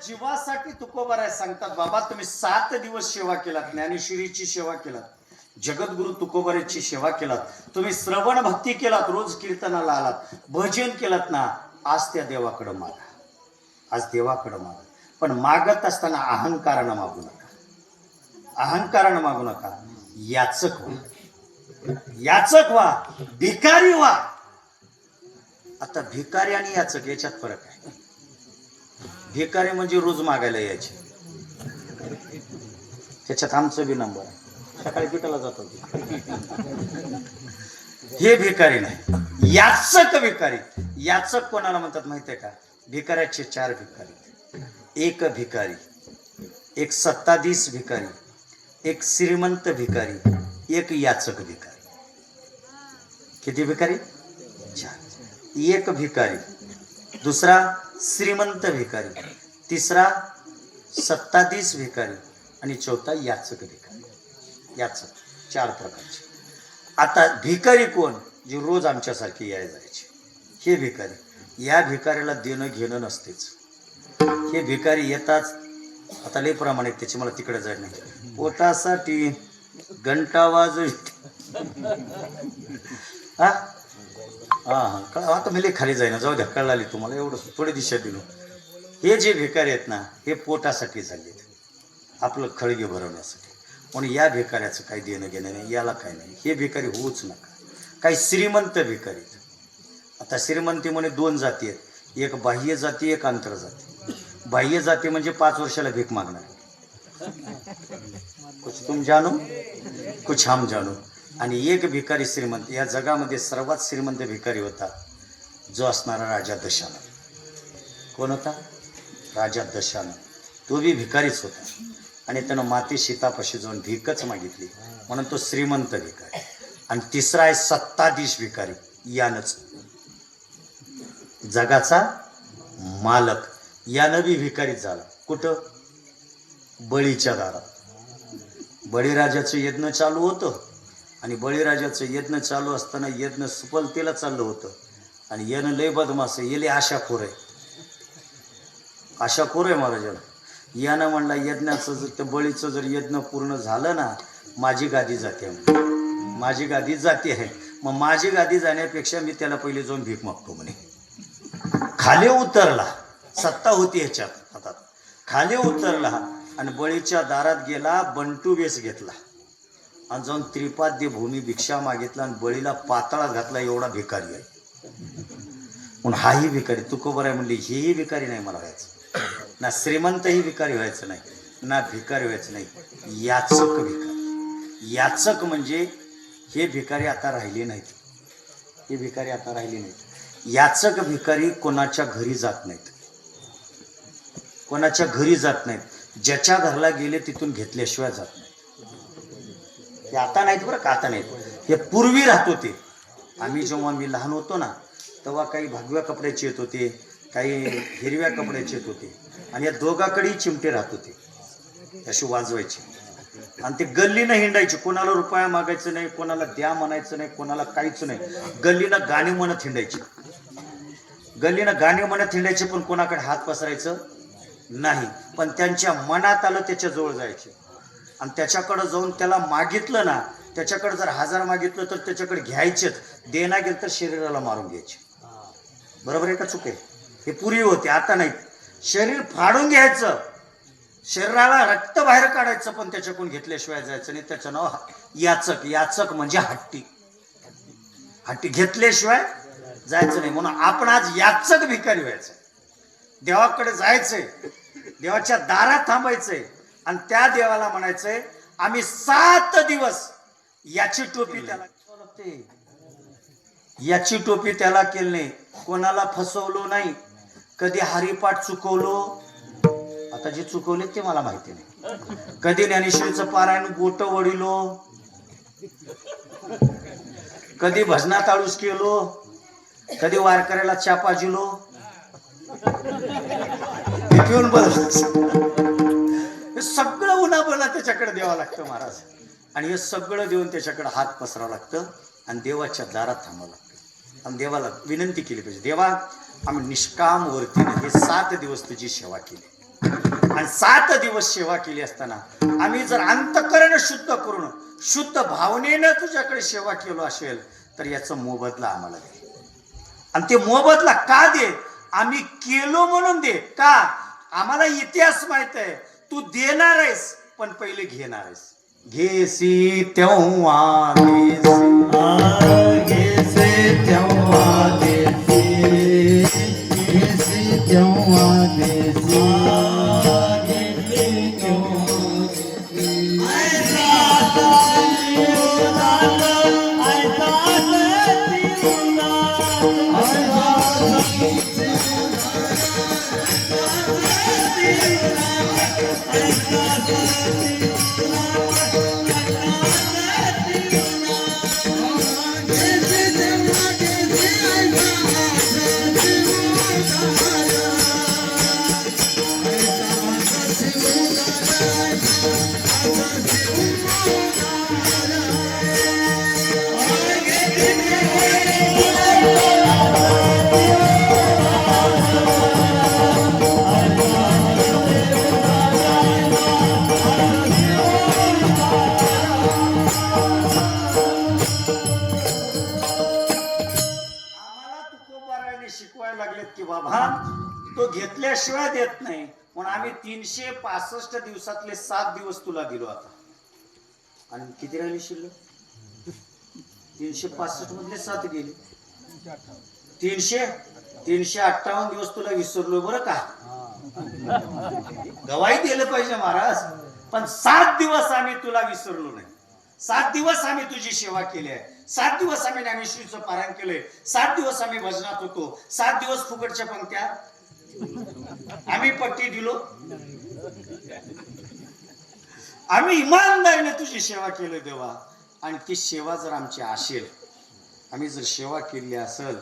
जीवासाठी तुकोबाराय सांगतात, बाबा तुम्ही 7 दिवस सेवा केलात, ज्ञानेश्वरीची सेवा केलात, जगद्गुरु तुकोबाराची सेवा केलात, तुम्ही श्रवण भक्ती केलात, रोज कीर्तनाला आलात, भजन केलात ना, आज त्या देवाकडे मागा, आज देवाकडे मागा. पण मागत असताना अहंकारानं मागू नका, अहंकारानं मागू नका. याचक व्हा, याचक व्हा, भिकारी व्हा. आता भिकारी आणि याचक याच्यात फरक आहे. भिकारी म्हणजे रोज मागायला यायचे, त्याच्यात आमचं बी नंबर आहे, सकाळी पिठाला जातो. हे भिकारी नाही, याचक भिकारी. याचक कोणाला म्हणतात माहितीये का? भिकाऱ्याचे 4 भिकारी. एक भिकारी, एक सत्ताधीश भिकारी, एक श्रीमंत भिकारी, एक याचक भिकारी. किती भिकारी? 4. एक भिकारी, दुसरा श्रीमंत भिकारी, तिसरा सत्ताधीश भिकारी आणि चौथा याचक भिकारी. याचक 4 प्रकारचे. आता भिकारी कोण? जे रोज आमच्यासारखे याय जायचे, हे भिकारी. या भिकारीला देणं घेणं नसतेच. हे भिकारी येताच आता लय प्रमाणे त्याची मला तिकडे जायला नाही, पोटासाठी घंटा वाजवी. हा हा आता मी लय खाली जाईना, जाऊ द्या, कळाली तुम्हाला, एवढं थोडी दिशा दिलो. हे जे भिकारी आहेत ना, हे पोटासाठी झाले, आपलं खळगे भरवण्यासाठी. म्हणून या भिकाऱ्याचं काही देणं घेणं नाही, याला काही नाही. हे भिकारी होऊच नका. काही श्रीमंत भिकारी. आता श्रीमंती म्हणे 2 जाती आहेत, एक बाह्य जाती, एक आंतर जाती. बाह्य जाती म्हणजे 5 वर्षाला भीक मागणार, कुछ तुम जानो कुछ हम जानो. आणि एक भिकारी श्रीमंत. या जगामध्ये सर्वात श्रीमंत भिकारी होता जो असणारा राजा दशानन. कोण होता? राजा दशानन. तो बी भिकारीच होता आणि त्यानं माती सीतापाशी जाऊन भीकच मागितली, म्हणून तो श्रीमंत भिकारी. आणि तिसरा आहे सत्ताधीश भिकारी. यानच जगाचा मालक यानं बी भिकारी झाला. कुठं? बळीच्या दारात. बळीराजाचं यज्ञ चालू होतं आणि बळीराजाचं यज्ञ चालू असताना यज्ञ सुफलतेला चाललं होतं आणि यानं लय बदमास आहे, येले आशाखोर आहे. आशाखोर आहे महाराजाला. यानं म्हणला यज्ञाचं जर त्या बळीचं जर यज्ञ पूर्ण झालं ना, माझी गादी जाते, माझी गादी जाते आहे. मग माझी गादी जाण्यापेक्षा मी त्याला पहिले जाऊन भीक मागतो म्हणे. खाली उतरला, सत्ता होती ह्याच्यात हातात. खाली उतरला आणि बळीच्या दारात गेला, बंटू वेस घेतला आणि जाऊन त्रिपाद्य भूमी भिक्षा मागितला आणि बळीला पाताळात घातला. एवढा भिकारी आहे म्हणून हाही भिकारी. तुकोबर आहे म्हणली, हेही भिकारी नाही मला व्हायचं ना, श्रीमंतही भिकारी व्हायचं नाही ना, भिकारी व्हायचं नाही, याचक भिकारी. याचक म्हणजे हे भिकारी आता राहिले नाहीत, हे भिकारी आता राहिले नाहीत. याचक भिकारी कोणाच्या घरी जात नाहीत, कोणाच्या घरी जात नाहीत. ज्याच्या घरला गेले तिथून घेतल्याशिवाय जात नाहीत. हे आता नाहीत बरं का, आता नाहीत. हे पूर्वी राहत होते. आम्ही जेव्हा मी लहान होतो ना, तेव्हा काही भगव्या कपड्याचे येत होते, काही हिरव्या कपड्याचे येत होते आणि या दोघाकडेही चिमटे राहत होते, अशी वाजवायची आणि ते गल्लीनं हिंडायचे. कोणाला रुपया मागायचं नाही, कोणाला द्या म्हणायचं नाही, कोणाला काहीच नाही. गल्लीनं गाणी म्हणत हिंडायची, गल्लीनं गाणी म्हणत हिंडायचे, पण कोणाकडे हात पसरायचं नाही. पण त्यांच्या मनात आलं त्याच्याजवळ जायचे आणि त्याच्याकडं जाऊन त्याला मागितलं ना, त्याच्याकडे जर 1000 मागितलं तर त्याच्याकडे घ्यायचेच, देना गेलं तर शरीराला मारून घ्यायचे. बरोबर आहे का चुक आहे? हे पूर्वी होते, आता नाही. शरीर फाडून घ्यायचं, शरीराला रक्त बाहेर काढायचं, पण त्याच्याकडून घेतल्याशिवाय जायचं नाही. त्याचं नाव याचक. याचक म्हणजे हट्टी. हट्टी, घेतल्याशिवाय जायचं नाही. म्हणून आपण आज याचक भिकारी व्हायचं. देवाकडे जायचंय, देवाच्या दारात थांबायचंय आणि त्या देवाला म्हणायचंय आम्ही 7 दिवस याची टोपी त्याला, याची टोपी त्याला केली नाही, कोणाला फसवलो नाही, कधी हरिपाठ चुकवलो, आता जे चुकवले ते मला माहिती नाही, कधी ज्ञानेश्वरीचं पारायण गोट वडिलो, कधी भजनात आळूस केलो, कधी वारकऱ्याला चापा जिलो, हे सगळं उन्हाबला त्याच्याकडे द्यावं लागतं महाराज. आणि हे सगळं देऊन त्याच्याकडे हात पसरावं लागतं आणि देवाच्या दारात थांबावं लागतं आणि देवाला विनंती केली पाहिजे, देवा आम्ही निष्काम वरतीने हे 7 दिवस तुझी सेवा केली आणि 7 दिवस सेवा केली असताना आम्ही जर अंतःकरण शुद्ध करून शुद्ध भावनेनं तुझ्याकडे सेवा केलो असेल तर याचा मोबदला आम्हाला दे. आणि ते मोबदला का दे? आम्ही केलो म्हणून दे. का? आम्हाला इतिहास माहित आहे, तू देणार आहेस पण पहिले घेणार आहेस. घेसी तेव्हा घेसी तेव्हा देसी, घेसी तेव्हा देसी, शिकवायला लागलेत की बाबा तो घेतल्याशिवाय देत नाही. म्हणून आम्ही 365 दिवसातले 7 दिवस तुला दिलो आता. आणि किती राहिली शिल्लक? 365 मधले 7 गेले, 358 दिवस तुला विसरलो बरं का. गवाही दिलं पाहिजे महाराज, पण 7 दिवस आम्ही तुला विसरलो नाही. 7 दिवस आम्ही तुझी सेवा केली आहे, 7 दिवस आम्ही ज्ञानेश्वरीचं पारायण केलंय, 7 दिवस आम्ही भजनात होतो, 7 दिवस फुकटच्या पंक्त्या आम्ही पट्टी दिलो. आम्ही इमानदारीने तुझी सेवा केली देवा. आणि ती सेवा जर आमची असेल आम्ही जर सेवा केली असेल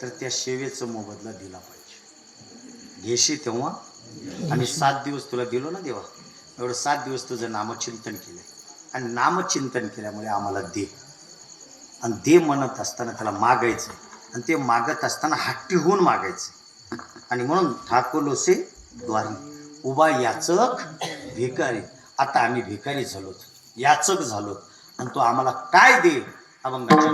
तर त्या सेवेचा मोबदला दिला पाहिजे. घेशी तेव्हा आम्ही 7 दिवस तुला दिलो ना देवा, एवढं 7 दिवस तुझं नामचिंतन केलं आणि नामचिंतन केल्यामुळे आम्हाला दे. आणि दे म्हणत असताना त्याला मागायचं आणि ते मागत असताना हट्टी होऊन मागायचं. आणि म्हणून ठाकोलोसे द्वारी उभा याचक भिकारी. आता आम्ही भिकारी झालोत, याचक झालोत आणि तो आम्हाला काय देईल अभंगाच्या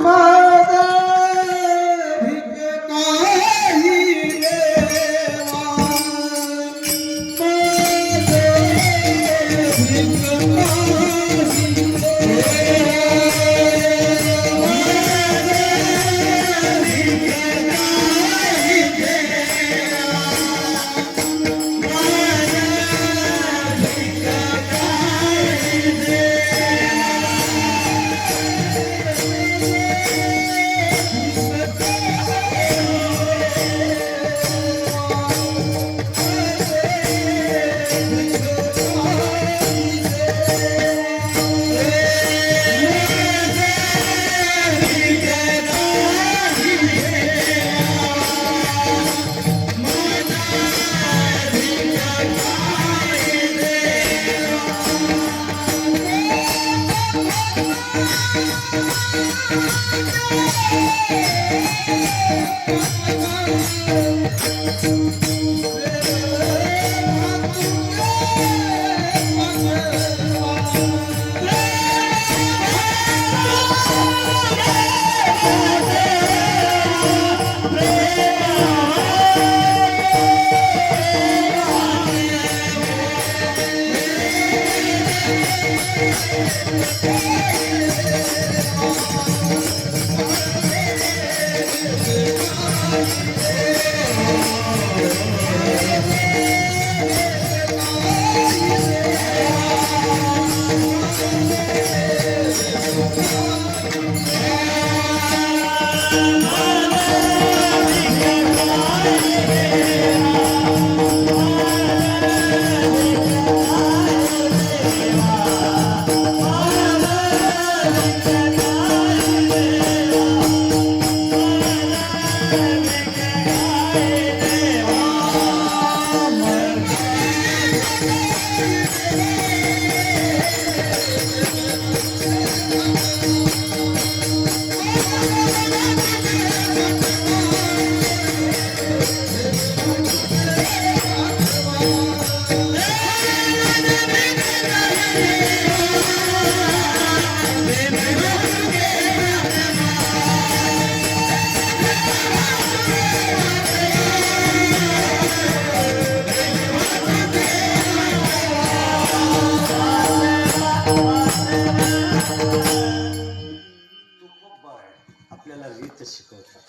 आपल्याला रीत शिकवतात.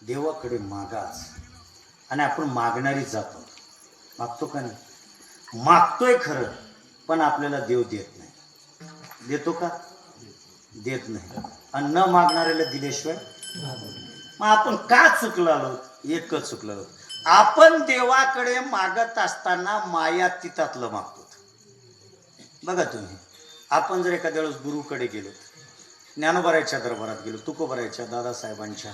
देवाकडे मागाच आणि आपण मागणारी जातो. मागतो का नाही? मागतोय खरं, पण आपल्याला देव देत नाही. देतो का? देत नाही. आणि न मागणाऱ्याला दिल्याशिवाय मग आपण का चुकलो? एकच चुकलो, आपण देवाकडे मागत असताना मायातीतातलं मागतो. बघा तुम्ही, आपण जर एखाद्या वेळेस गुरुकडे गेलो, ज्ञानोबारायच्या दरबारात गेलो, तुकोबारायच्या, दादासाहेबांच्या,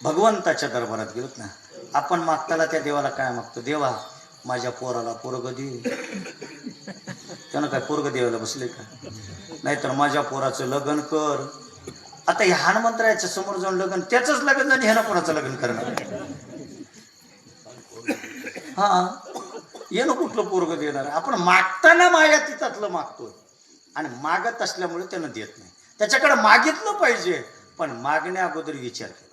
भगवंताच्या दरबारात गेलोत ना, आपण मागताना त्या देवाला काय मागतो? देवा माझ्या पोराला पोरग दे. त्यानं काय पोरग देवाला बसले का? नाहीतर माझ्या पोराचं लग्न कर. आता ह्या हनुमंतरायाच्या समोर जाऊन लग्न, त्याच लग्न झालं, ह्यानं कोणाचं लग्न करणार? हा, येणं कुठलं पोरग देणार? आपण मागताना माया तिथातलं मागतोय आणि मागत असल्यामुळे त्यानं देत नाही. त्याच्याकडे मागितलं पाहिजे, पण मागण्या अगोदर विचार केला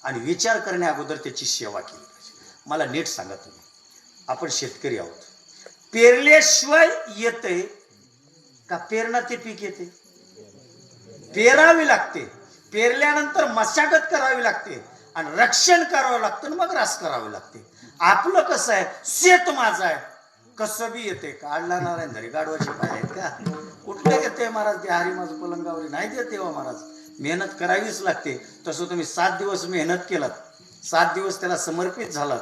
आणि विचार करण्या अगोदर त्याची सेवा केली पाहिजे. मला नीट सांगा तुम्ही, आपण शेतकरी आहोत, पेरल्याशिवाय येते का पेरणं ते पीक येते? पेरावी लागते, पेरल्यानंतर मशागत करावी लागते आणि रक्षण करावं लागतं आणि मग रास करावी लागते. आपलं कसं आहे, शेत माझं आहे, कसं बी येते. काढला नाही धरी गाडवाचे पाय आहेत का? कुठलं येते महाराज? ते हरी माझं पलंगावरी नाही देत तेव्हा महाराज. मेहनत करावीच लागते. तसं तुम्ही 7 दिवस मेहनत केलात, 7 दिवस त्याला समर्पित झालात,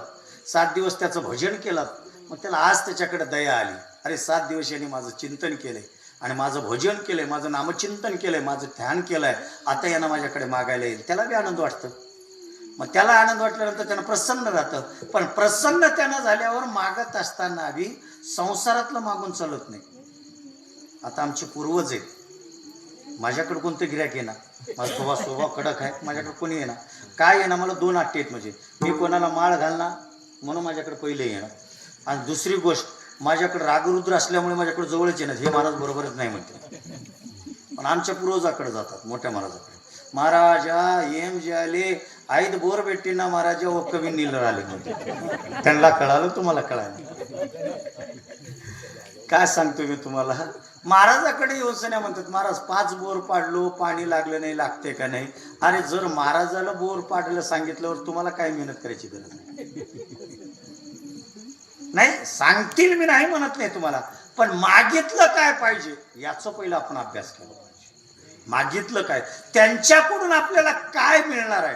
7 दिवस त्याचं भजन केलात, मग त्याला आज त्याच्याकडे दया आली. अरे 7 दिवस यांनी माझं चिंतन केलंय आणि माझं भजन केलंय, माझं नामचिंतन केलंय, माझं ध्यान केलंय, आता यांना माझ्याकडे मागायला येईल, त्याला बी आनंद वाटतं. मग त्याला आनंद वाटल्यानंतर त्यानं प्रसन्न राहतं. पण प्रसन्न त्यानं झाल्यावर मागत असताना बी संसारातलं मागून चालत नाही. आता आमचे पूर्वज आहेत, माझ्याकडे कोणतं गिऱ्हाईक येणार, माझा स्वभाव कडक आहे, माझ्याकडे कोणी येणार काय येणार, मला 2 अट्टे आहेत. म्हणजे मी कोणाला माळ घालणार म्हणून माझ्याकडे पहिले येणार, आणि दुसरी गोष्ट माझ्याकडे रागरुद्र असल्यामुळे माझ्याकडे जवळच येणार. हे महाराज बरोबरच नाही म्हणते, पण आमच्या पूर्वजाकडे जातात, मोठ्या महाराजाकडे. महाराजा एम जे आले आईत बोर भेटीना महाराजा व कवी नीलर आले म्हणते. त्यांना कळालं, तुम्हाला कळालं. काय सांगतो मी तुम्हाला, महाराजाकडे येऊन सण्या म्हणतात, महाराज 5 बोर पाडलो, पाणी लागलं नाही, लागते का नाही. अरे जर महाराजाला बोर पाडायला सांगितल्यावर तुम्हाला काय मेहनत करायची गरज नाही. सांगतील मी नाही म्हणत नाही तुम्हाला, पण मागितलं काय पाहिजे याचं पहिलं आपण अभ्यास केला पाहिजे. मागितलं काय, त्यांच्याकडून आपल्याला काय मिळणार आहे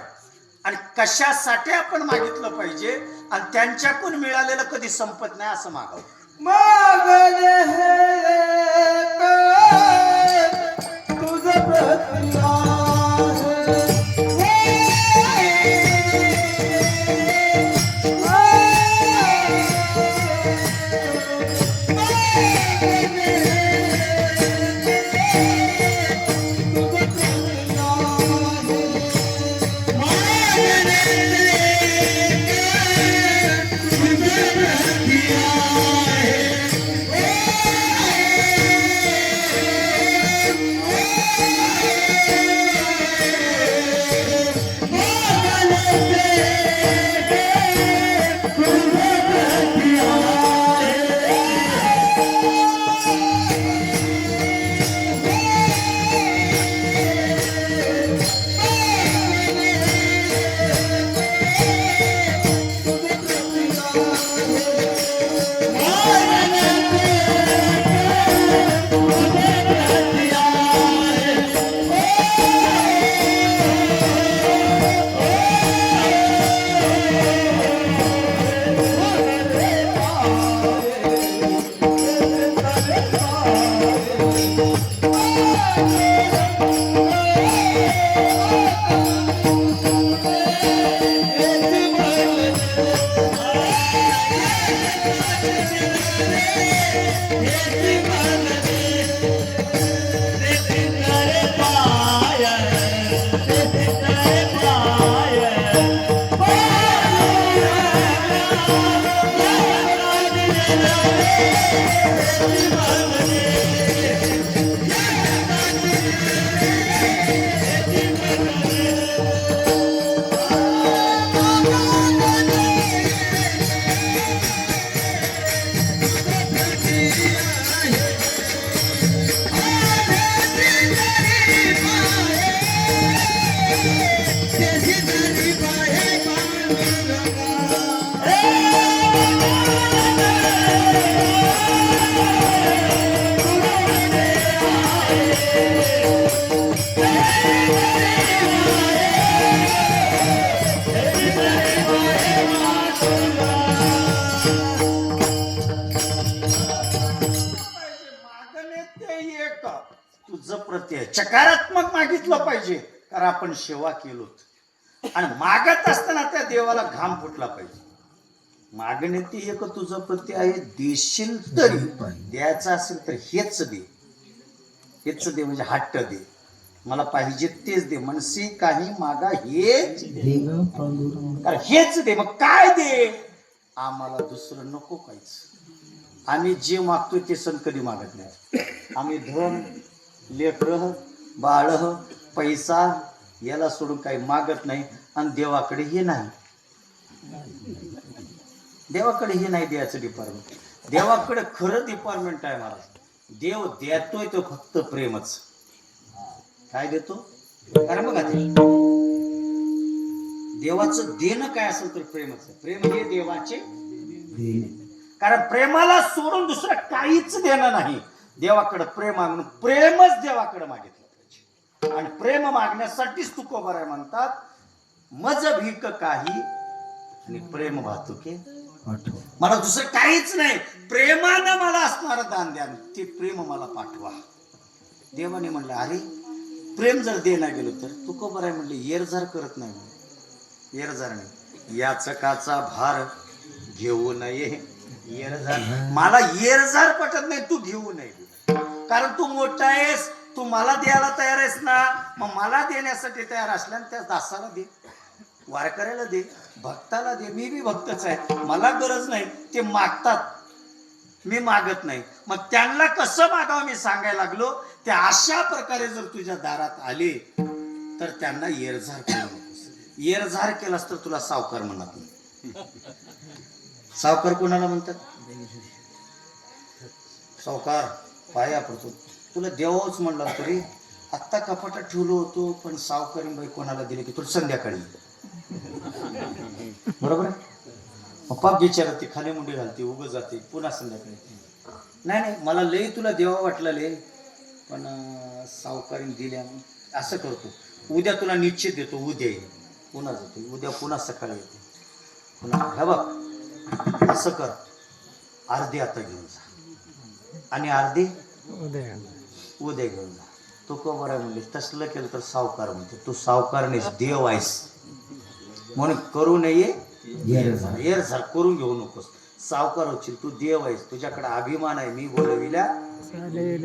आणि कशासाठी आपण मागितलं पाहिजे, आणि त्यांच्याकडून मिळालेलं कधी संपत नाही असं मागावं. मागले तुझं प्रतिमा तुझं प्रत्यय सकारात्मक मागितलं पाहिजे, कारण आपण सेवा केलो. आणि मागत असताना त्या देवाला घाम फुटला पाहिजे. मागणे ते एक तुझं प्रत्यय आहे, देशील तरी द्यायचं असेल तर हेच दे, हेच दे म्हणजे हट्ट दे, मला पाहिजे तेच दे, मनसी काही मागा हेच दे, कारण हेच दे. मग काय दे, आम्हाला दुसरं नको काहीच. आम्ही जे मागतोय ते सण कधी मागत नाही. आम्ही धन, लेकरं, बाळ, पैसा याला सोडून काही मागत नाही. आणि देवाकडे हे नाही, देवाकडे हे नाही द्यायचं डिपार्टमेंट. देवाकडे खरं डिपार्टमेंट आहे महाराज. देव देतोय तो फक्त प्रेमच. काय देतो, कारण बघा देवाचं देणं काय असेल तर प्रेमच. प्रेम हे देवाचे, कारण प्रेमाला सोडून दुसरं काहीच देणं नाही. देवाकडे प्रेम मागणं, प्रेमच देवाकडे मागितलं पाहिजे. आणि प्रेम मागण्यासाठीच तुकोबाराय म्हणतात, मज भीक काही आणि प्रेम वाहतुके. मला दुसरं काहीच नाही, प्रेमानं मला असणारं दान द्या, ते प्रेम मला पाठवा. देवाने म्हणलं अरे प्रेम जर देना गेलो तर तू का बरं आहे म्हणले येरझार करत नाही म्हणे. येरझार नाही याचकाचा भार घेऊ नये येरझार. मला येरझार पटत नाही तू घेऊ नये कारण तू मोठा आहेस तू मला द्यायला तयार आहेस ना मग मला देण्यासाठी तयार असल्याने त्या दासाला दे वारकऱ्याला दे भक्ताला दे. मी बी भक्तच आहे मला गरज नाही ते मागतात मी मागत नाही मग त्यांना कसं मागावं मी सांगायला लागलो. ते अशा प्रकारे जर तुझ्या दारात आले तर त्यांना येरझार करू नकोस. येरझार केलास तर तुला सावकार म्हणत नाही. सावकार कोणाला म्हणतात सावकार पाया पडतो तुला देवाच म्हणला तरी आत्ता कपाटात ठेवलो होतो पण सावकारीन बाई कोणाला दिले की तुला संध्याकाळी बरोबर आहे. पप्पा बिचारा ती खाली मुंडी घालते उभं जाते पुन्हा संध्याकाळी. नाही नाही मला लई तुला देवा वाटलं ले पण सावकारीन दिल्या असं करतो. उद्या तुला निश्चित देतो उद्या येईल पुन्हा जातो उद्या पुन्हा सकाळी येते पुन्हा हे बघ असं कर अर्धी आता घेऊन जा आणि अर्धी उद्या घेऊन जा. तू का बरं म्हणले तसलं केलं तर सावकार म्हणते तू सावकार नाहीस देव आहेस म्हणून करू नये येरझार करून घेऊ नकोस. सावकार होशील तू देव आहेस तुझ्याकडे अभिमान आहे मी बोलविल्या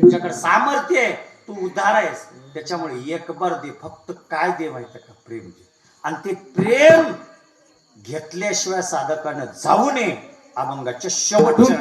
तुझ्याकडे सामर्थ्य आहे तू उदार आहेस त्याच्यामुळे एक बार दे फक्त काय दे माहिती का प्रेम दे आणि ते प्रेम घेतल्याशिवाय साधकानं जाऊ नये. अभंगाच्या शेवटच्या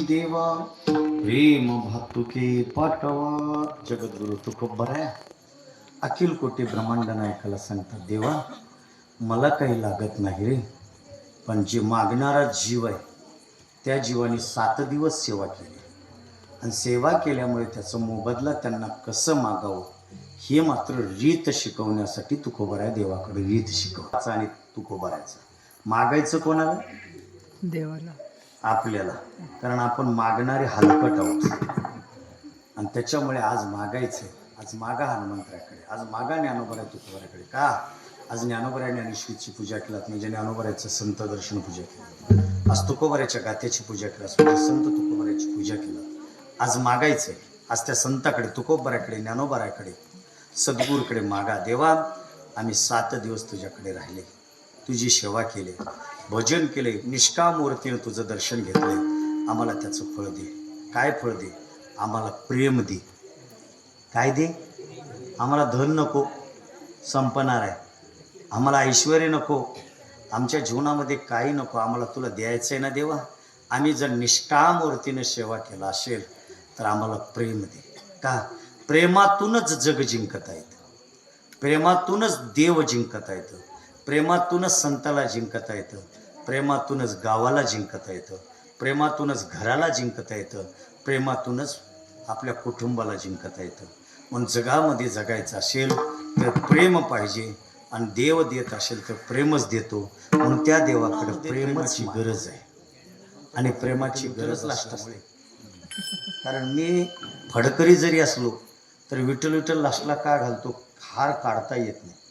देवा प्रेम भातुके पाठवा. जगद्गुरु तुकोबरा आहे, अखिल कोटी ब्रह्मांड नायकाला सांगतात, देवा मला काही लागत नाही रे, पण जे मागणारा जीव आहे त्या जीवाने 7 दिवस सेवा केली आणि सेवा केल्यामुळे त्याचा मोबदला त्यांना कसं मागावं हे मात्र रीत शिकवण्यासाठी तुकोबरा आहे. देवाकडे रीत शिकवायचं आणि तुकोबरायचं. मागायचं कोणाला? देवाला, आपल्याला. कारण आपण मागणारे हलकट आहोत आणि त्याच्यामुळे आज मागायचं. आज मागा हनुमंतराकडे, आज मागा ज्ञानोबराय तुकोबराकडे. का? आज ज्ञानोबराय ज्ञानेश्वरीची पूजा केलात, म्हणजे ज्ञानोबरायचं संत दर्शन पूजा केलं, आज तुकोबरायच्या गात्याची पूजा केलास, म्हणजे संत तुकोबरायची पूजा केलात. आज मागायचंय. आज त्या संताकडे, तुकोबराकडे, ज्ञानोबराकडे, सद्गुरूकडे मागा. देवा आम्ही 7 दिवस तुझ्याकडे राहिले, तुझी सेवा केली, भजन केले, निष्काम मूर्तीनं तुझं दर्शन घेतलंय. आम्हाला त्याचं फळ दे. काय फळ दे? आम्हाला प्रेम दे. काय दे? आम्हाला धन नको, संपणार आहे. आम्हाला ऐश्वर्य नको, आमच्या जीवनामध्ये काही नको, आम्हाला तुला द्यायचं आहे ना देवा. आम्ही जर निष्काम मूर्तीनं सेवा केला असेल तर आम्हाला प्रेम दे. का? प्रेमातूनच जग जिंकता येतं, प्रेमातूनच देव जिंकता येतं, प्रेमातूनच संताला जिंकता येतं, प्रेमातूनच गावाला जिंकता येतं, प्रेमातूनच घराला जिंकता येतं, प्रेमातूनच आपल्या कुटुंबाला जिंकता येतं. म्हणून जगामध्ये जगायचं असेल तर प्रेम पाहिजे आणि देव देत असेल तर प्रेमच देतो. म्हणून त्या देवाकडे प्रेमाची गरज आहे आणि प्रेमाची गरज लास्ट असते. कारण मी फडकरी जरी असलो तर विठ्ठल विठ्ठल लास्टला का घालतो? हार काढता येत नाही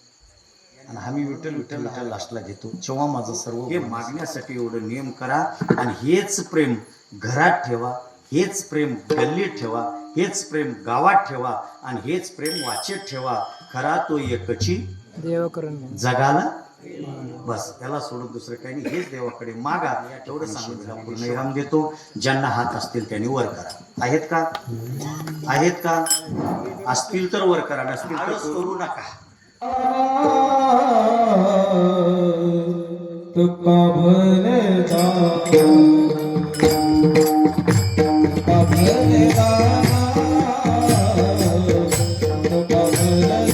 आणि आम्ही विठ्ठल विठ्ठल हा लास्टला घेतो. जेव्हा माझं सर्व हे मागण्यासाठी एवढं नियम करा आणि हेच प्रेम घरात ठेवा, हेच प्रेम गल्लीत ठेवा, हेच प्रेम गावात ठेवा आणि हेच प्रेम वाचेत ठेवा. खरा तो एकची देव करून जगाला. बस त्याला सोडून दुसरं काही नाही. हेच देवाकडे मागा. एवढं सांगितलं. पूर्ण इनाम देतो. ज्यांना हात असतील त्यांनी वर करा. आहेत का? आहेत का? असतील तर वर करा, नसतील तर करू नका. तुका भरता, तुका भरता, तुका भरता.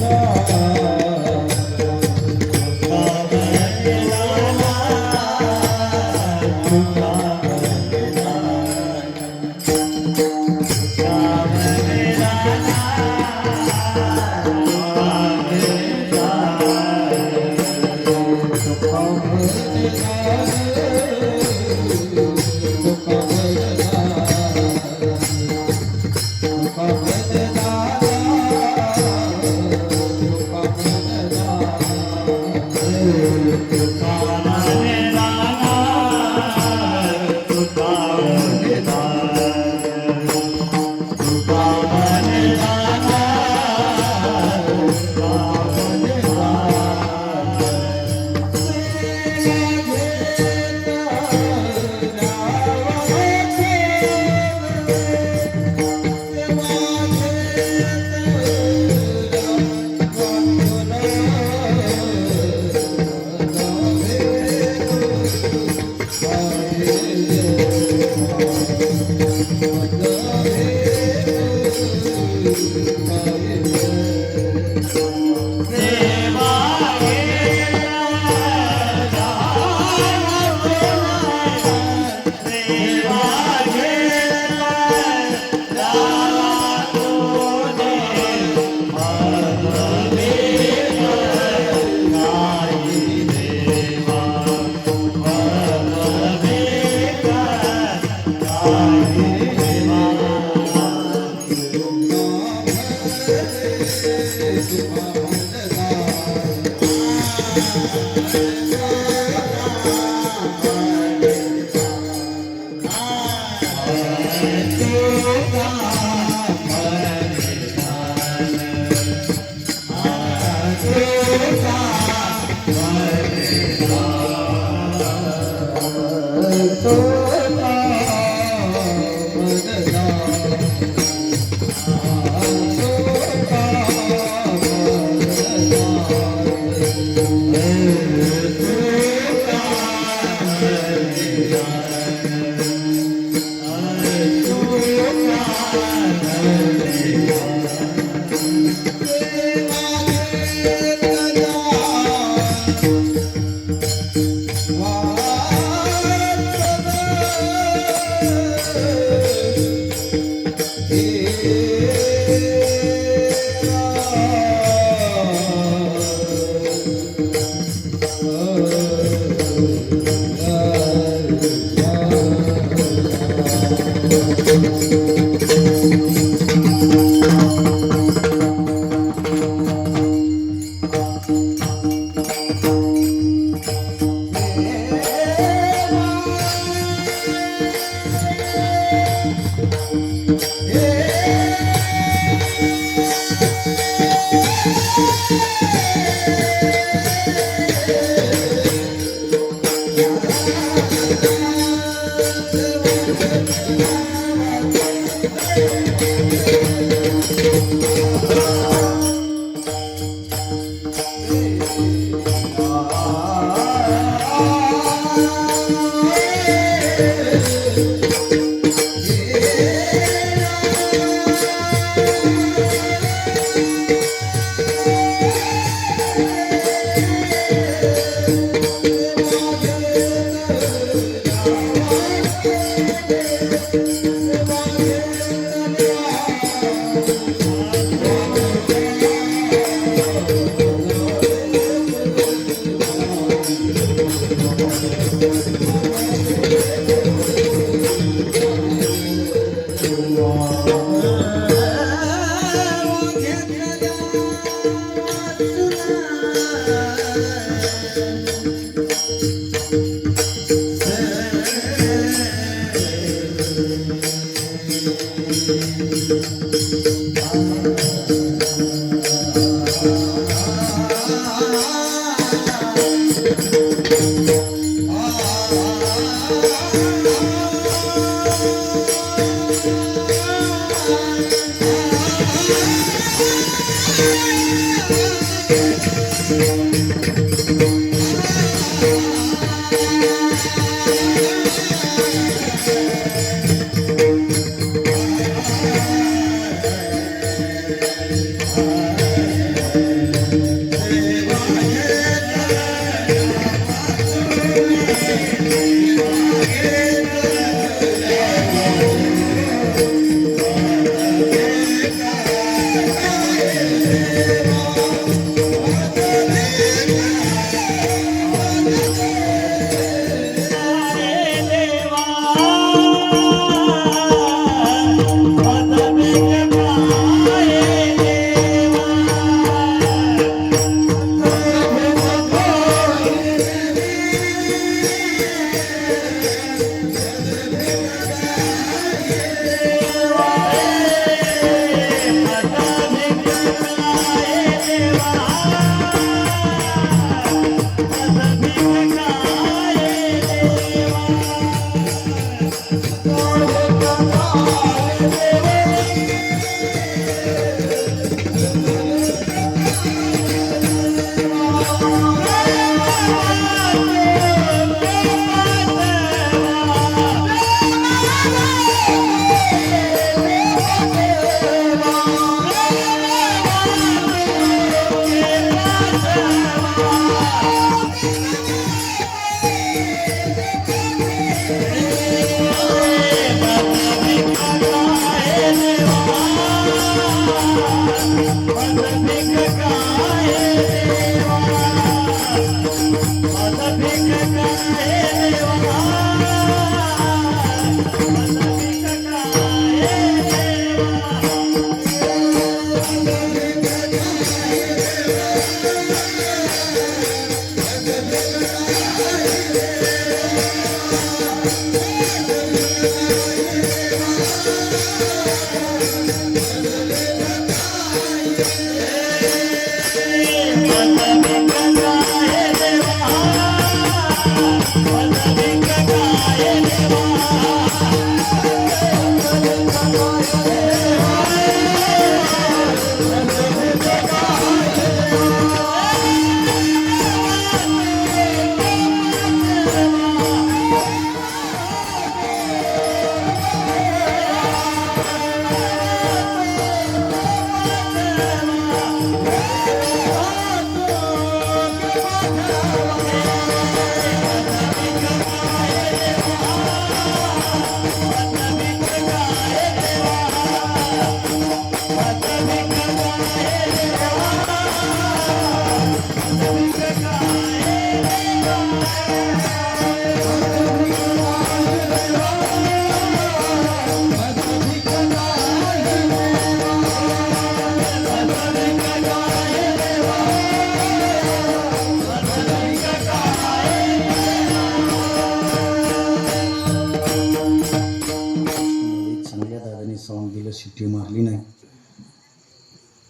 साऊंड दिलं, शिट्टी मारली नाही.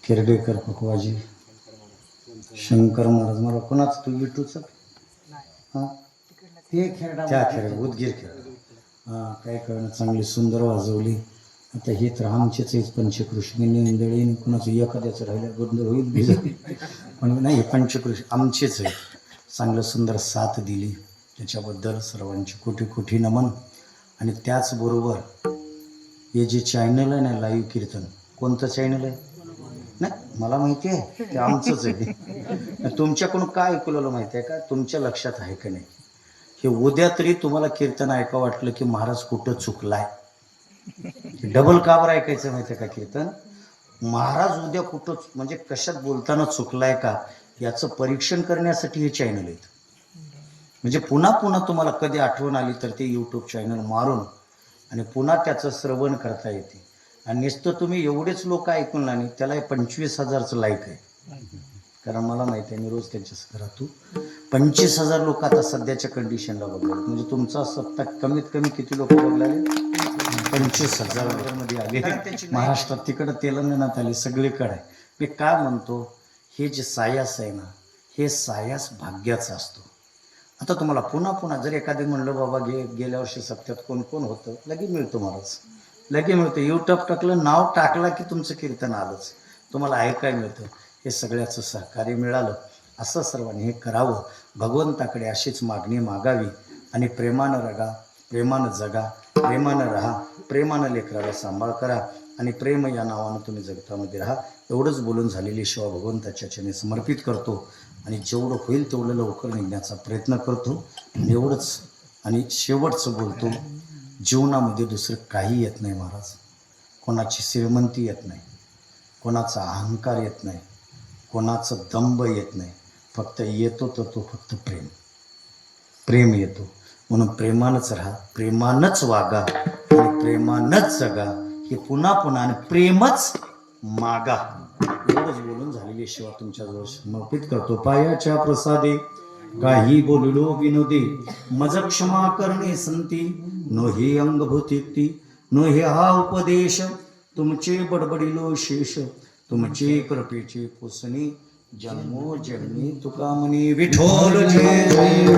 खेरडेकर पकवाजी, शंकर महाराज, मला कोणाच तू विठूचा हां ते खेळडा त्या खेळ उदगीर खेळ हां काय कळणं, चांगली सुंदर वाजवली. आता हे तर आमचेच आहेत पंचकृष्णी निंदळी, कुणाचं एखाद्याचं राहिलं गोंधळ होईल भिजत, पण नाही पंचकृष्ण आमचेच आहे. चांगलं सुंदर साथ दिली, त्याच्याबद्दल सर्वांची कोटी कोटी नमन. आणि त्याचबरोबर हे जे चॅनल आहे ना लाईव्ह कीर्तन, कोणतं चॅनल आहे नाही मला माहिती आहे, ते आमचंच आहे. तुमच्याकडून काय ऐकलेलं माहिती आहे का, तुमच्या लक्षात आहे का नाही, हे उद्या तरी तुम्हाला कीर्तन ऐका वाटलं की महाराज कुठं चुकलाय, डबल का बरं ऐकायचं माहिती आहे का कीर्तन, महाराज उद्या कुठं म्हणजे कशात बोलताना चुकलाय का याचं परीक्षण करण्यासाठी हे चॅनल आहेत. म्हणजे पुन्हा पुन्हा तुम्हाला कधी आठवण आली तर ते यूट्यूब चॅनल मारून आणि पुन्हा त्याचं श्रवण करता येते. आणि नुसतं तुम्ही एवढेच लोक ऐकून नाही, त्याला 25,000चं लाईक आहे. कारण मला माहिती आहे, मी रोज त्यांच्या घरातून 25,000 लोक आता सध्याच्या कंडिशनला बघले. म्हणजे तुमचा सप्ताह कमीत कमी किती लोक बघलाले, 25,000 मध्ये आले महाराष्ट्रात, तिकडं तेलंगणात आले, सगळीकडे आहे. मी काय म्हणतो, हे जे सायास आहे ना, हे सायास भाग्याचा असतो. आता तुम्हाला पुन्हा पुन्हा जर एखादे म्हणलं बाबा गेल्या वर्षी सप्त्यात कोण कोण होतं, लगेच मिळतो महाराज, लगेच मिळतं. यूट्यूब टाकलं, नाव टाकलं की तुमचं कीर्तन आलंच, तुम्हाला ऐकाय मिळतं. हे सगळ्याचं सहकार्य मिळालं, असं सर्वांनी हे करावं. भगवंताकडे अशीच मागणी मागावी आणि प्रेमानं रगा, प्रेमानं जगा, प्रेमानं राहा, प्रेमानं लेकराला सांभाळ करा आणि प्रेम या नावानं तुम्ही जगतामध्ये राहा. एवढंच बोलून झालेली सेवा भगवंताच्या चरणी समर्पित करतो आणि जेवढं होईल तेवढं लवकर निघण्याचा प्रयत्न करतो. आणि एवढंच आणि शेवटचं बोलतो, जीवनामध्ये दुसरं काही येत नाही महाराज. कोणाची श्रीमंती येत नाही, कोणाचा अहंकार येत नाही, कोणाचं दंभ येत नाही. फक्त येतो तर तो फक्त प्रेम, प्रेम येतो. म्हणून प्रेमानंच राहा, प्रेमानंच वागा आणि प्रेमानंच जगा. हे पुन्हा पुन्हा आणि प्रेमच मागा. एवढंच बोलून झालेली सेवा तुमच्याजवळ समर्पित करतो. पायाच्या प्रसादे काही बोललो विनोदे, मज क्षमा करणे संती, नो हे अंगभूती, नो हे हा उपदेश, तुमचे बडबडिलो शेष, तुमचे कृपेचे पुसणे, जन्मो जन्मी तुका म्हणे विठोल जय जय